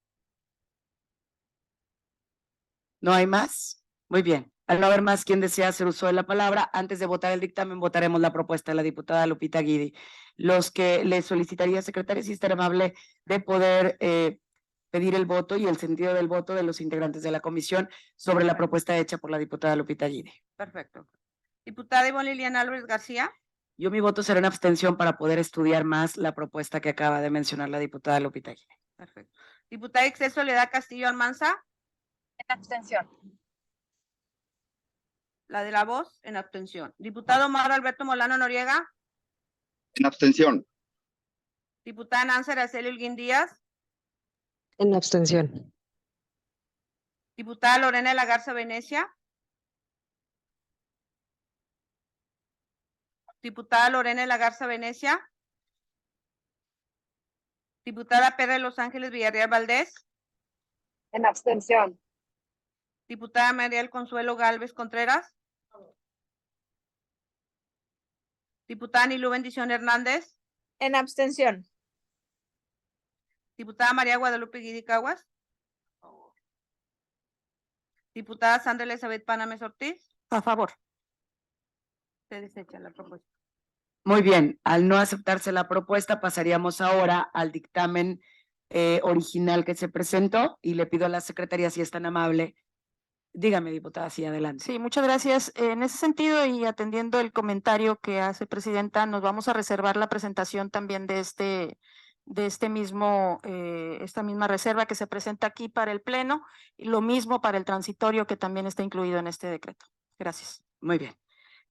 ¿No hay más? Muy bien. Al no haber más quien desea hacer uso de la palabra, antes de votar el dictamen, votaremos la propuesta de la diputada Lupita Guidi. Los que le solicitaría, secretaria, si es tan amable de poder pedir el voto y el sentido del voto de los integrantes de la comisión sobre la propuesta hecha por la diputada Lupita Guidi. Perfecto. Diputada Ivonne Liliana Álvarez García. Yo mi voto será en abstención para poder estudiar más la propuesta que acaba de mencionar la diputada Lupita Guidi. Perfecto. Diputada Ixel Soledad Castillo Almanza. En abstención. La de la voz, en abstención. Diputado Mauro Alberto Molano Noriega. En abstención. Diputada Nancy Araceli Holguín Díaz. En abstención. Diputada Lorena de la Garza Venecia. Diputada Lorena de la Garza Venecia. Diputada Perla de Los Ángeles Villarreal Valdés. En abstención. Diputada María del Consuelo Gálvez Contreras. Diputada Nilú Bendición Hernández. En abstención. Diputada María Guadalupe Guidi Caguas. Diputada Sandra Elizabeth Panames Ortiz. A favor. Se desecha la propuesta. Muy bien, al no aceptarse la propuesta, pasaríamos ahora al dictamen original que se presentó y le pido a la secretaria, si es tan amable. Dígame, diputada, sí, adelante. Sí, muchas gracias. En ese sentido y atendiendo el comentario que hace presidenta, nos vamos a reservar la presentación también de esta misma reserva que se presenta aquí para el pleno y lo mismo para el transitorio que también está incluido en este decreto. Gracias. Muy bien.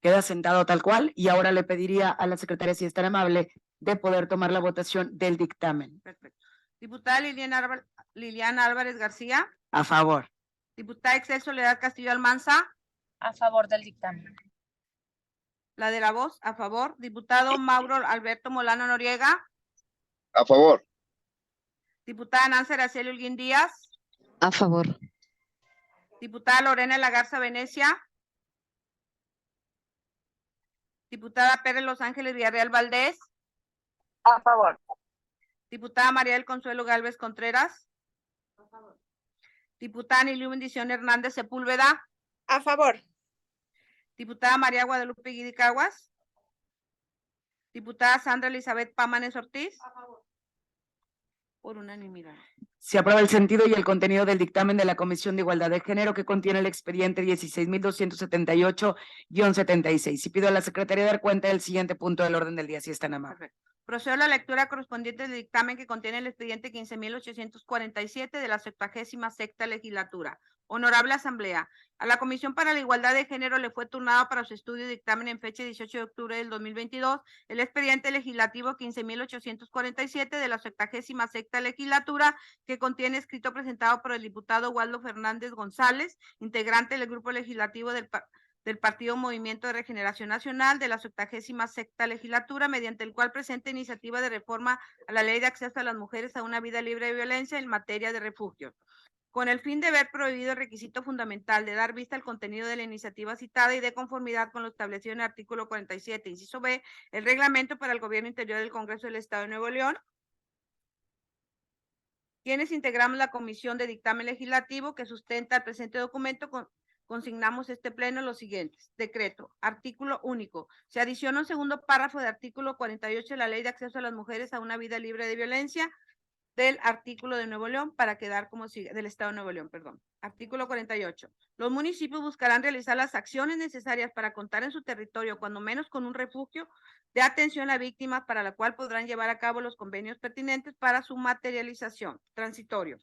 Queda sentado tal cual y ahora le pediría a la secretaria, si es tan amable, de poder tomar la votación del dictamen. Perfecto. Diputada Liliana Álvarez García. A favor. Diputada Ixel Soledad Castillo Almanza. A favor del dictamen. La de la voz, a favor. Diputado Mauro Alberto Molano Noriega. A favor. Diputada Nancy Araceli Holguín Díaz. A favor. Diputada Lorena de la Garza Venecia. Diputada Pérez Los Ángeles Villarreal Valdés. A favor. Diputada María del Consuelo Gálvez Contreras. A favor. Diputada Nilú Bendición Hernández Sepúlveda. A favor. Diputada María Guadalupe Guidi Caguas. Diputada Sandra Elizabeth Pámanes Ortiz. A favor. Por unanimidad. Se aprueba el sentido y el contenido del dictamen de la Comisión de Igualdad de Género que contiene el expediente 16.278-76. Y pido a la secretaria dar cuenta del siguiente punto del orden del día, si es tan amable. Perfecto. Procedo a la lectura correspondiente del dictamen que contiene el expediente 15.847 de la 76ª legislatura. Honorable Asamblea, a la Comisión para la Igualdad de Género le fue turnado para su estudio y dictamen en fecha 18 de octubre del 2022 el expediente legislativo 15.847 de la 76ª legislatura que contiene escrito presentado por el diputado Waldo Fernández González, integrante del grupo legislativo del Partido Movimiento de Regeneración Nacional de la 76ª legislatura, mediante el cual presenta iniciativa de reforma a la Ley de Acceso a las Mujeres a una Vida Libre de Violencia en materia de refugio. Con el fin de ver prohibido el requisito fundamental de dar vista al contenido de la iniciativa citada y de conformidad con lo establecido en el artículo 47, inciso B, el reglamento para el gobierno interior del Congreso del Estado de Nuevo León, quienes integramos la Comisión de Dictamen Legislativo que sustenta el presente documento, consignamos este pleno los siguientes. Decreto, artículo único. Se adiciona un segundo párrafo de artículo 48 de la Ley de Acceso a las Mujeres a una Vida Libre de Violencia del artículo de Nuevo León para quedar como sigue, del Estado de Nuevo León, perdón. Artículo 48. Los municipios buscarán realizar las acciones necesarias para contar en su territorio, cuando menos con un refugio de atención a víctimas, para la cual podrán llevar a cabo los convenios pertinentes para su materialización. Transitorio.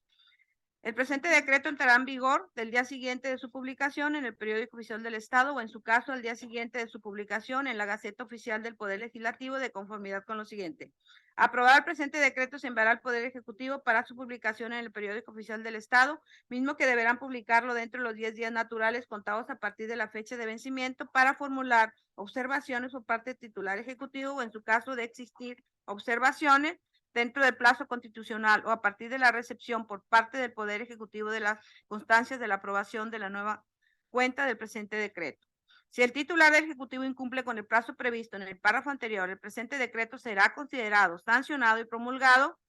El presente decreto entrará en vigor del día siguiente de su publicación en el Periódico Oficial del Estado o, en su caso, el día siguiente de su publicación en la Gaceta Oficial del Poder Legislativo, de conformidad con lo siguiente. Aprobado el presente decreto, se enviará al Poder Ejecutivo para su publicación en el Periódico Oficial del Estado, mismo que deberán publicarlo dentro de los 10 días naturales contados a partir de la fecha de vencimiento para formular observaciones por parte del titular ejecutivo o, en su caso de existir observaciones, dentro del plazo constitucional o a partir de la recepción por parte del Poder Ejecutivo de las constancias de la aprobación de la nueva cuenta del presente decreto. Si el titular del Ejecutivo incumple con el plazo previsto en el párrafo anterior, el presente decreto será considerado, sancionado y promulgado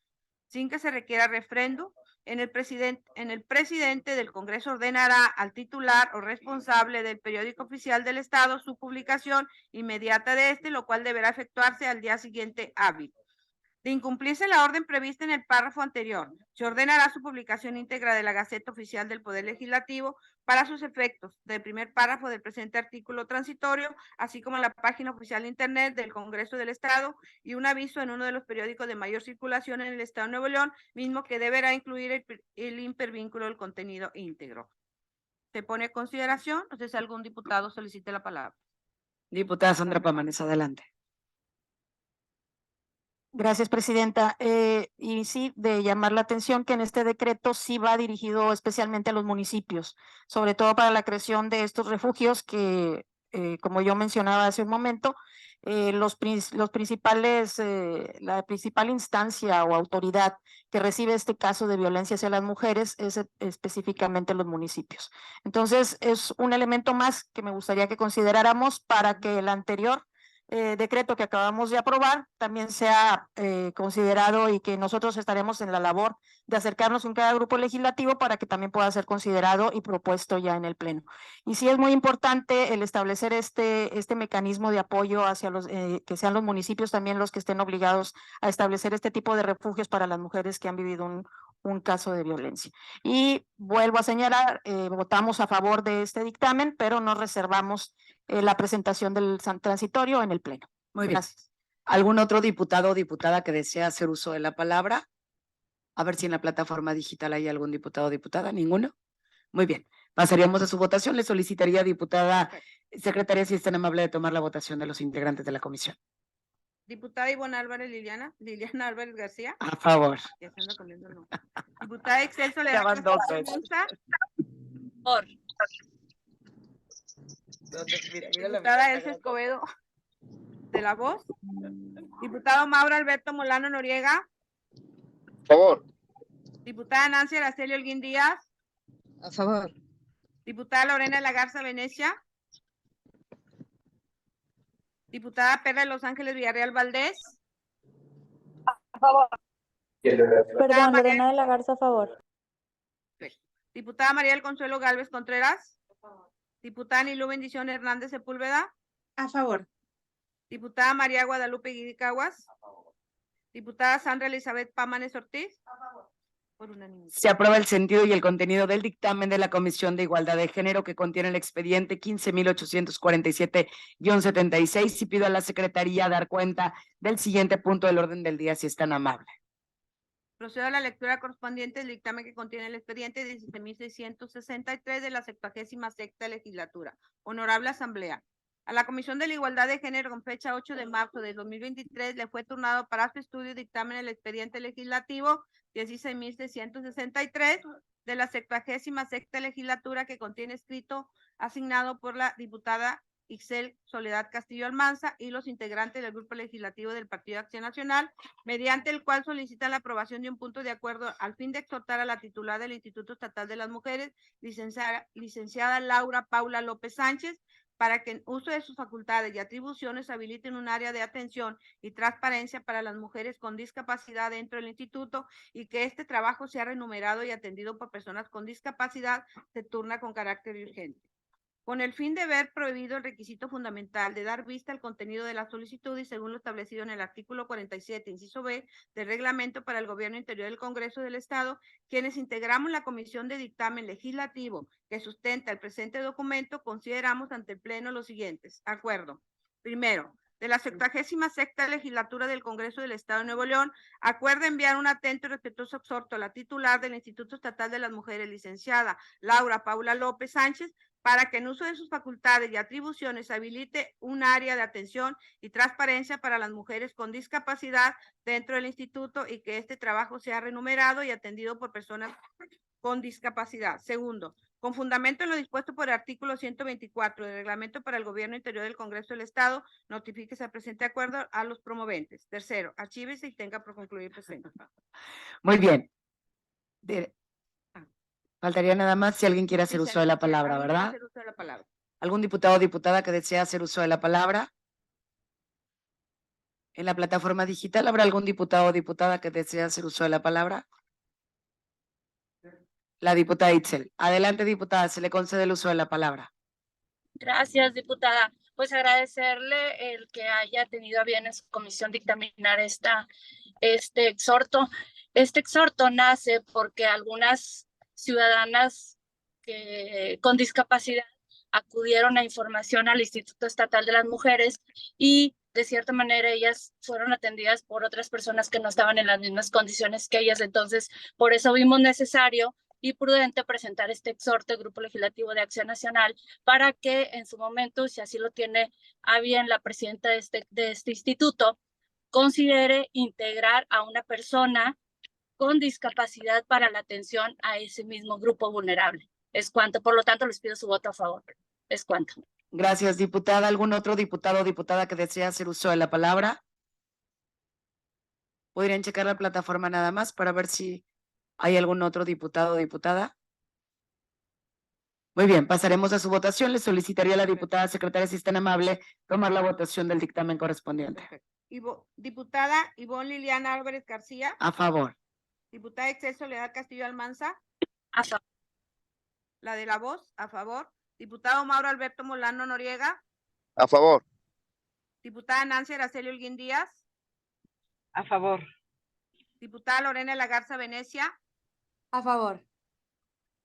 sin que se requiera refrendo. El presidente del Congreso ordenará al titular o responsable del Periódico Oficial del Estado su publicación inmediata de este, lo cual deberá efectuarse al día siguiente hábil. De incumplirse la orden prevista en el párrafo anterior, se ordenará su publicación íntegra de la Gaceta Oficial del Poder Legislativo para sus efectos del primer párrafo del presente artículo transitorio, así como en la página oficial de Internet del Congreso del Estado, y un aviso en uno de los periódicos de mayor circulación en el Estado de Nuevo León, mismo que deberá incluir el hipervínculo del contenido íntegro. Se pone en consideración. No sé si algún diputado solicite la palabra. Diputada Sandra Pámanes, adelante. Gracias, presidenta. Y sí, de llamar la atención que en este decreto sí va dirigido especialmente a los municipios, sobre todo para la creación de estos refugios que, como yo mencionaba hace un momento, los principales, la principal instancia o autoridad que recibe este caso de violencia hacia las mujeres es específicamente los municipios. Entonces, es un elemento más que me gustaría que consideráramos para que el anterior decreto que acabamos de aprobar también sea considerado, y que nosotros estaremos en la labor de acercarnos en cada grupo legislativo para que también pueda ser considerado y propuesto ya en el Pleno. Y sí es muy importante el establecer este mecanismo de apoyo hacia los, que sean los municipios también los que estén obligados a establecer este tipo de refugios para las mujeres que han vivido un caso de violencia. Y vuelvo a señalar, votamos a favor de este dictamen, pero no reservamos la presentación del transitorio en el Pleno. Muy bien. Gracias. ¿Algún otro diputado o diputada que desea hacer uso de la palabra? A ver si en la plataforma digital hay algún diputado o diputada. ¿Ninguno? Muy bien. Pasaríamos a su votación. Le solicitaría, diputada secretaria, si es tan amable de tomar la votación de los integrantes de la comisión. Diputada Ivonne Álvarez Liliana Álvarez García. A favor. Ya se anda cambiando el nombre. Diputada Excel Soledad. Ya van dos veces. Por. Diputada Elsa Escobedo de La Voz. Diputado Mauro Alberto Molano Noriega. A favor. Diputada Nancy Araceli Holguín Díaz. A favor. Diputada Lorena de la Garza Venecia. Diputada Perla de Los Ángeles Villarreal Valdés. A favor. Perdón, Lorena de la Garza, a favor. Diputada María del Consuelo Gálvez Contreras. Diputada Nilú Bendición Hernández Sepúlveda. A favor. Diputada María Guadalupe Guidicaguas. Diputada Sandra Elizabeth Pámanes Ortiz. Por unanimidad. Se aprueba el sentido y el contenido del dictamen de la Comisión de Igualdad de Género, que contiene el expediente 15.847-76, y pido a la Secretaría dar cuenta del siguiente punto del orden del día, si es tan amable. Procedo a la lectura correspondiente del dictamen que contiene el expediente 17.663 de la 76ª legislatura. Honorable Asamblea. A la Comisión de la Igualdad de Género, con fecha 8 de marzo de 2023, le fue turnado para su estudio y dictamen el expediente legislativo 16.663 de la 76ª legislatura, que contiene escrito asignado por la diputada Ixel Soledad Castillo Almanza y los integrantes del Grupo Legislativo del Partido de Acción Nacional, mediante el cual solicitan la aprobación de un punto de acuerdo al fin de exhortar a la titular del Instituto Estatal de las Mujeres, licenciada Laura Paula López Sánchez, para que en uso de sus facultades y atribuciones habiliten un área de atención y transparencia para las mujeres con discapacidad dentro del instituto, y que este trabajo sea remunerado y atendido por personas con discapacidad, se turna con carácter urgente. Con el fin de ver prohibido el requisito fundamental de dar vista al contenido de la solicitud y según lo establecido en el artículo 47, inciso B, del Reglamento para el Gobierno Interior del Congreso del Estado, quienes integramos la Comisión de Dictamen Legislativo que sustenta el presente documento, consideramos ante el Pleno los siguientes. Acuerdo. Primero, de la 76ª Legislatura del Congreso del Estado de Nuevo León, acuerda enviar un atento y respetuoso exhorto a la titular del Instituto Estatal de las Mujeres, licenciada Laura Paula López Sánchez, para que en uso de sus facultades y atribuciones habilite un área de atención y transparencia para las mujeres con discapacidad dentro del instituto y que este trabajo sea remunerado y atendido por personas con discapacidad. Segundo, con fundamento en lo dispuesto por el artículo 124 del Reglamento para el Gobierno Interior del Congreso del Estado, notifíquese el presente acuerdo a los promoventes. Tercero, archívese y tenga por concluir presente. Muy bien. Faltaría nada más si alguien quiere hacer uso de la palabra, ¿Alguien quiere ¿verdad? hacer uso de la palabra? ¿Algún diputado o diputada que desea hacer uso de la palabra? ¿En la plataforma digital habrá algún diputado o diputada que desea hacer uso de la palabra? La diputada Itzel. Adelante, diputada, se le concede el uso de la palabra. Gracias, diputada. Pues agradecerle el que haya tenido a bien en su comisión dictaminar este exhorto. Este exhorto nace porque algunas ciudadanas con discapacidad acudieron a información al Instituto Estatal de las Mujeres y de cierta manera ellas fueron atendidas por otras personas que no estaban en las mismas condiciones que ellas. Entonces, por eso vimos necesario y prudente presentar este exhorto del Grupo Legislativo de Acción Nacional para que en su momento, si así lo tiene a bien la presidenta de este instituto, considere integrar a una persona con discapacidad para la atención a ese mismo grupo vulnerable. Es cuanto, por lo tanto, les pido su voto a favor. Es cuanto. Gracias, diputada. ¿Algún otro diputado o diputada que desea hacer uso de la palabra? ¿Podrían checar la plataforma nada más para ver si hay algún otro diputado o diputada? Muy bien, pasaremos a su votación. Le solicitaría a la diputada secretaria, si es tan amable, tomar la votación del dictamen correspondiente. Diputada Ivonne Liliana Álvarez García. A favor. Diputada Itzel Soledad Castillo Almanza. A favor. La de la voz, a favor. Diputado Mauro Alberto Molano Noriega. A favor. Diputada Nancy Araceli Holguín Díaz. A favor. Diputada Lorena Lagarza Venecia. A favor.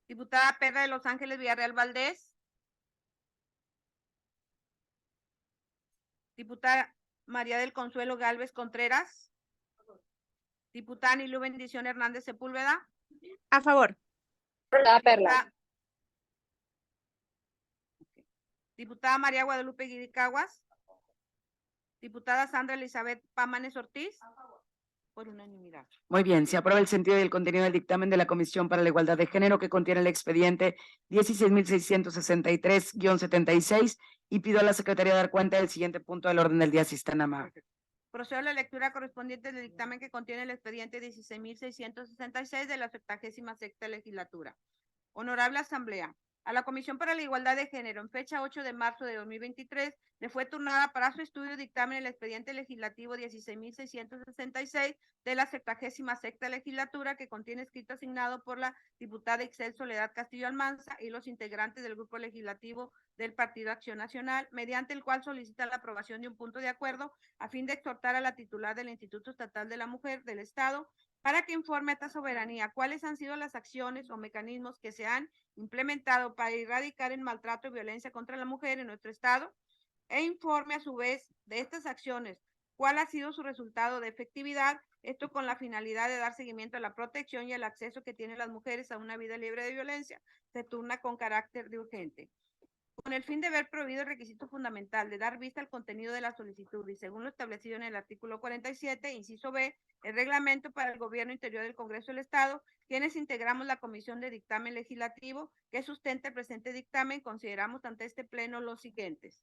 Diputada Perla de Los Ángeles Villarreal Valdés. Diputada María del Consuelo Gálvez Contreras. Diputada Nilu Bendición Hernández Sepúlveda. A favor. La Perla. Diputada María Guadalupe Guiricaguas. Diputada Sandra Elizabeth Pámanes Ortiz. Por unanimidad. Muy bien, se aprueba el sentido y el contenido del dictamen de la Comisión para la Igualdad de Género que contiene el expediente 16.663-76 y pido a la Secretaría dar cuenta del siguiente punto del orden del día, si están amables. Procedo a la lectura correspondiente del dictamen que contiene el expediente 16.666 de la 76ª Legislatura. Honorable Asamblea, a la Comisión para la Igualdad de Género, en fecha 8 de marzo de 2023, le fue turnada para su estudio y dictamen el expediente legislativo 16.666 de la 76ª Legislatura, que contiene escrito asignado por la diputada Itzel Soledad Castillo Almanza y los integrantes del Grupo Legislativo del Partido Acción Nacional, mediante el cual solicita la aprobación de un punto de acuerdo a fin de exhortar a la titular del Instituto Estatal de la Mujer del Estado para que informe a esta soberanía cuáles han sido las acciones o mecanismos que se han implementado para erradicar el maltrato y violencia contra la mujer en nuestro Estado, e informe a su vez de estas acciones cuál ha sido su resultado de efectividad, esto con la finalidad de dar seguimiento a la protección y el acceso que tienen las mujeres a una vida libre de violencia. Se turna con carácter de urgente. Con el fin de ver prohibido el requisito fundamental de dar vista al contenido de la solicitud y según lo establecido en el artículo 47, inciso B, el Reglamento para el Gobierno Interior del Congreso del Estado, quienes integramos la Comisión de Dictamen Legislativo que sustenta el presente dictamen, consideramos ante este Pleno los siguientes.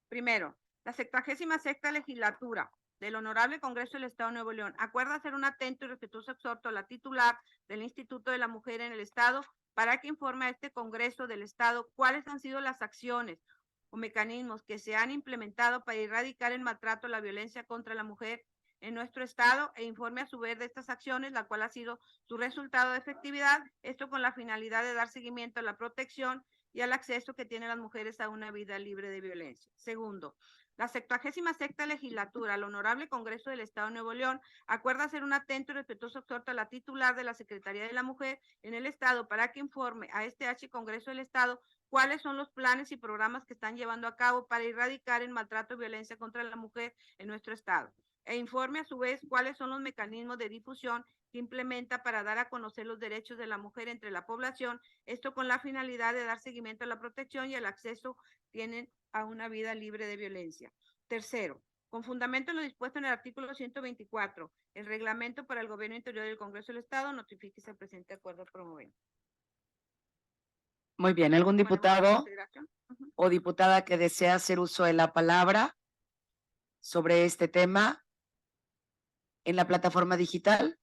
Primero, la 76ª Legislatura del Honorable Congreso del Estado de Nuevo León acuerda hacer un atento y respetuoso exhorto a la titular del Instituto de la Mujer en el Estado para que informe a este Congreso del Estado cuáles han sido las acciones o mecanismos que se han implementado para erradicar el maltrato o la violencia contra la mujer en nuestro Estado e informe a su vez de estas acciones, la cual ha sido su resultado de efectividad, esto con la finalidad de dar seguimiento a la protección y al acceso que tienen las mujeres a una vida libre de violencia. Segundo, la 76ª legislatura, el Honorable Congreso del Estado de Nuevo León, acuerda hacer un atento y respetuoso exhorto a la titular de la Secretaría de la Mujer en el Estado para que informe a este Congreso del Estado cuáles son los planes y programas que están llevando a cabo para erradicar el maltrato y violencia contra la mujer en nuestro Estado. E informe a su vez cuáles son los mecanismos de difusión que implementa para dar a conocer los derechos de la mujer entre la población, esto con la finalidad de dar seguimiento a la protección y el acceso tienen a una vida libre de violencia. Tercero, con fundamento en lo dispuesto en el artículo 124, el reglamento para el gobierno interior del Congreso del Estado, notifíquese al presente acuerdo promovido. Muy bien, ¿algún diputado o diputada que desea hacer uso de la palabra sobre este tema en la plataforma digital?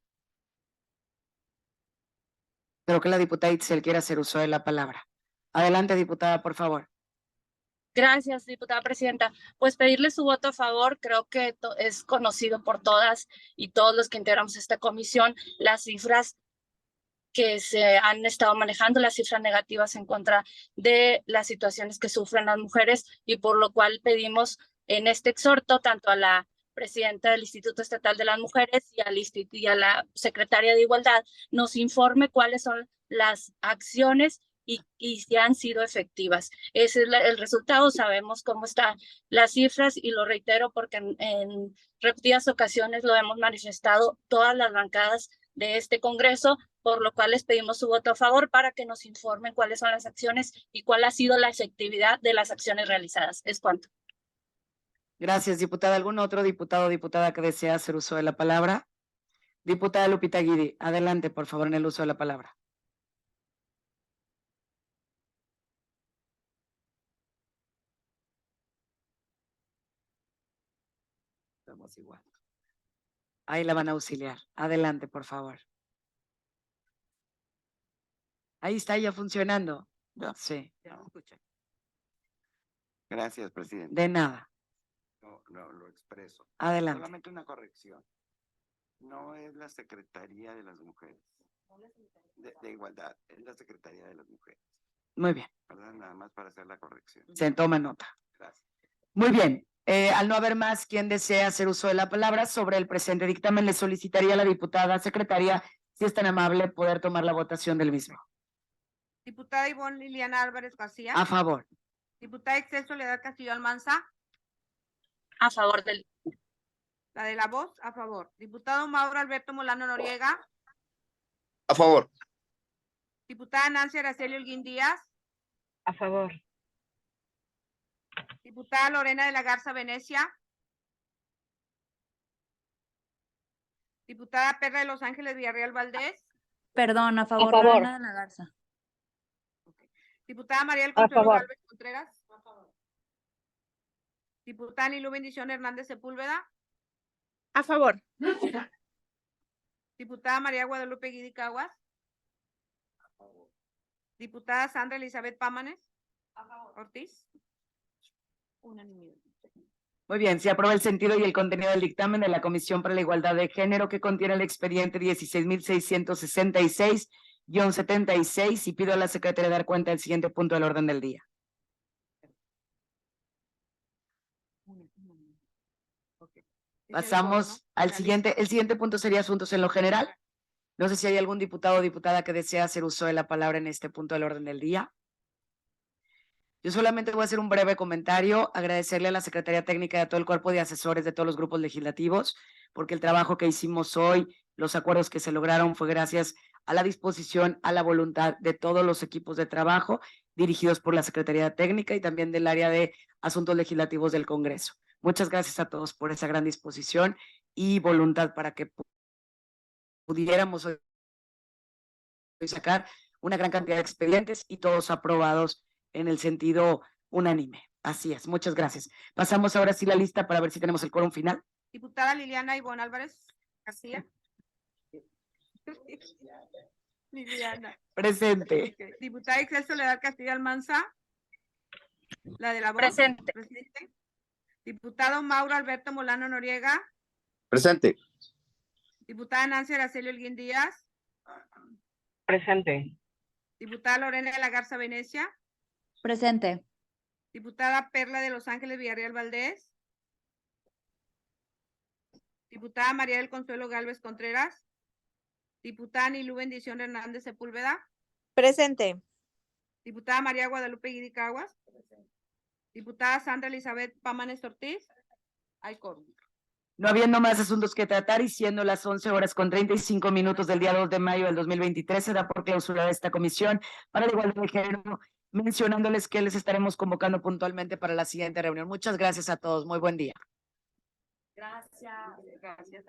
Creo que la diputada Itzel quiere hacer uso de la palabra. Adelante, diputada, por favor. Gracias, diputada presidenta. Pues pedirle su voto a favor. Creo que es conocido por todas y todos los que integramos esta comisión las cifras que se han estado manejando, las cifras negativas en contra de las situaciones que sufren las mujeres, y por lo cual pedimos en este exhorto tanto a la presidenta del Instituto Estatal de las Mujeres y a la secretaria de Igualdad nos informe cuáles son las acciones y si han sido efectivas. Ese es el resultado. Sabemos cómo están las cifras y lo reitero porque en repetidas ocasiones lo hemos manifestado todas las bancadas de este Congreso, por lo cual les pedimos su voto a favor para que nos informen cuáles son las acciones y cuál ha sido la efectividad de las acciones realizadas. Es cuanto. Gracias, diputada. ¿Algún otro diputado o diputada que desea hacer uso de la palabra? Diputada Lupita Guidi, adelante, por favor, en el uso de la palabra. Estamos igual. Ahí la van a auxiliar. Adelante, por favor. Ahí está ya funcionando. Sí. Gracias, presidente. De nada. No, lo expreso. Adelante. Solamente una corrección. No es la Secretaría de las Mujeres. De Igualdad, es la Secretaría de las Mujeres. Muy bien. ¿Verdad? Nada más para hacer la corrección. Se toma nota. Gracias. Muy bien. Al no haber más quien desea hacer uso de la palabra sobre el presente dictamen, le solicitaría a la diputada secretaria, si es tan amable, poder tomar la votación del mismo. Diputada Ivonne Liliana Álvarez García. A favor. Diputada Itzel Soledad Castillo Almanza. A favor del. La de la voz, a favor. Diputado Mauro Alberto Molano Noriega. A favor. Diputada Nancy Araceli Holguín Díaz. A favor. Diputada Lorena de la Garza Venecia. Diputada Perla de Los Ángeles Villarreal Valdés. Perdón, a favor. favor. Lorena de la Garza. Diputada María del A Consuelo favor. Gálvez Contreras. A favor. Diputada Nilú Bendición Hernández Sepúlveda. A favor. Diputada María Guadalupe Guidi Caguas. Diputada Sandra Elizabeth Pámanes. A favor. Ortiz. Unanimidad. Muy bien, se aprueba el sentido y el contenido del dictamen de la Comisión para la Igualdad de Género que contiene el expediente 16.666-76 y pido a la secretaria dar cuenta del siguiente punto del orden del día. Pasamos al siguiente. El siguiente punto sería asuntos en lo general. No sé si hay algún diputado o diputada que desea hacer uso de la palabra en este punto del orden del día. Yo solamente voy a hacer un breve comentario, agradecerle a la Secretaría Técnica y a todo el cuerpo de asesores de todos los grupos legislativos, porque el trabajo que hicimos hoy, los acuerdos que se lograron fue gracias a la disposición, a la voluntad de todos los equipos de trabajo dirigidos por la Secretaría Técnica y también del área de asuntos legislativos del Congreso. Muchas gracias a todos por esa gran disposición y voluntad para que pudiéramos hoy sacar una gran cantidad de expedientes y todos aprobados en el sentido unánime. Así es, muchas gracias. Pasamos ahora sí la lista para ver si tenemos el quórum final. Diputada Liliana Ivonne Álvarez García. Liliana. Presente. Okay. Diputada Itzel Soledad Castillo Almanza. La de la voz. Presente. Presente. Diputado Mauro Alberto Molano Noriega. Presente. Diputada Nancy Araceli Holguín Díaz. Presente. Diputada Lorena de la Garza Venecia. Presente. Diputada Perla de Los Ángeles Villarreal Valdés. Diputada María del Consuelo Gálvez Contreras. Diputada Nilú Bendición Hernández Sepúlveda. Presente. Diputada María Guadalupe Guidi Caguas. Diputada Sandra Elizabeth Pámanes Ortiz. Hay quórum. No habiendo más asuntos que tratar y siendo las 11:35 del día 2 de mayo del 2023, se da por clausurada esta comisión para la igualdad de género, mencionándoles que les estaremos convocando puntualmente para la siguiente reunión. Muchas gracias a todos. Muy buen día. Gracias. Gracias.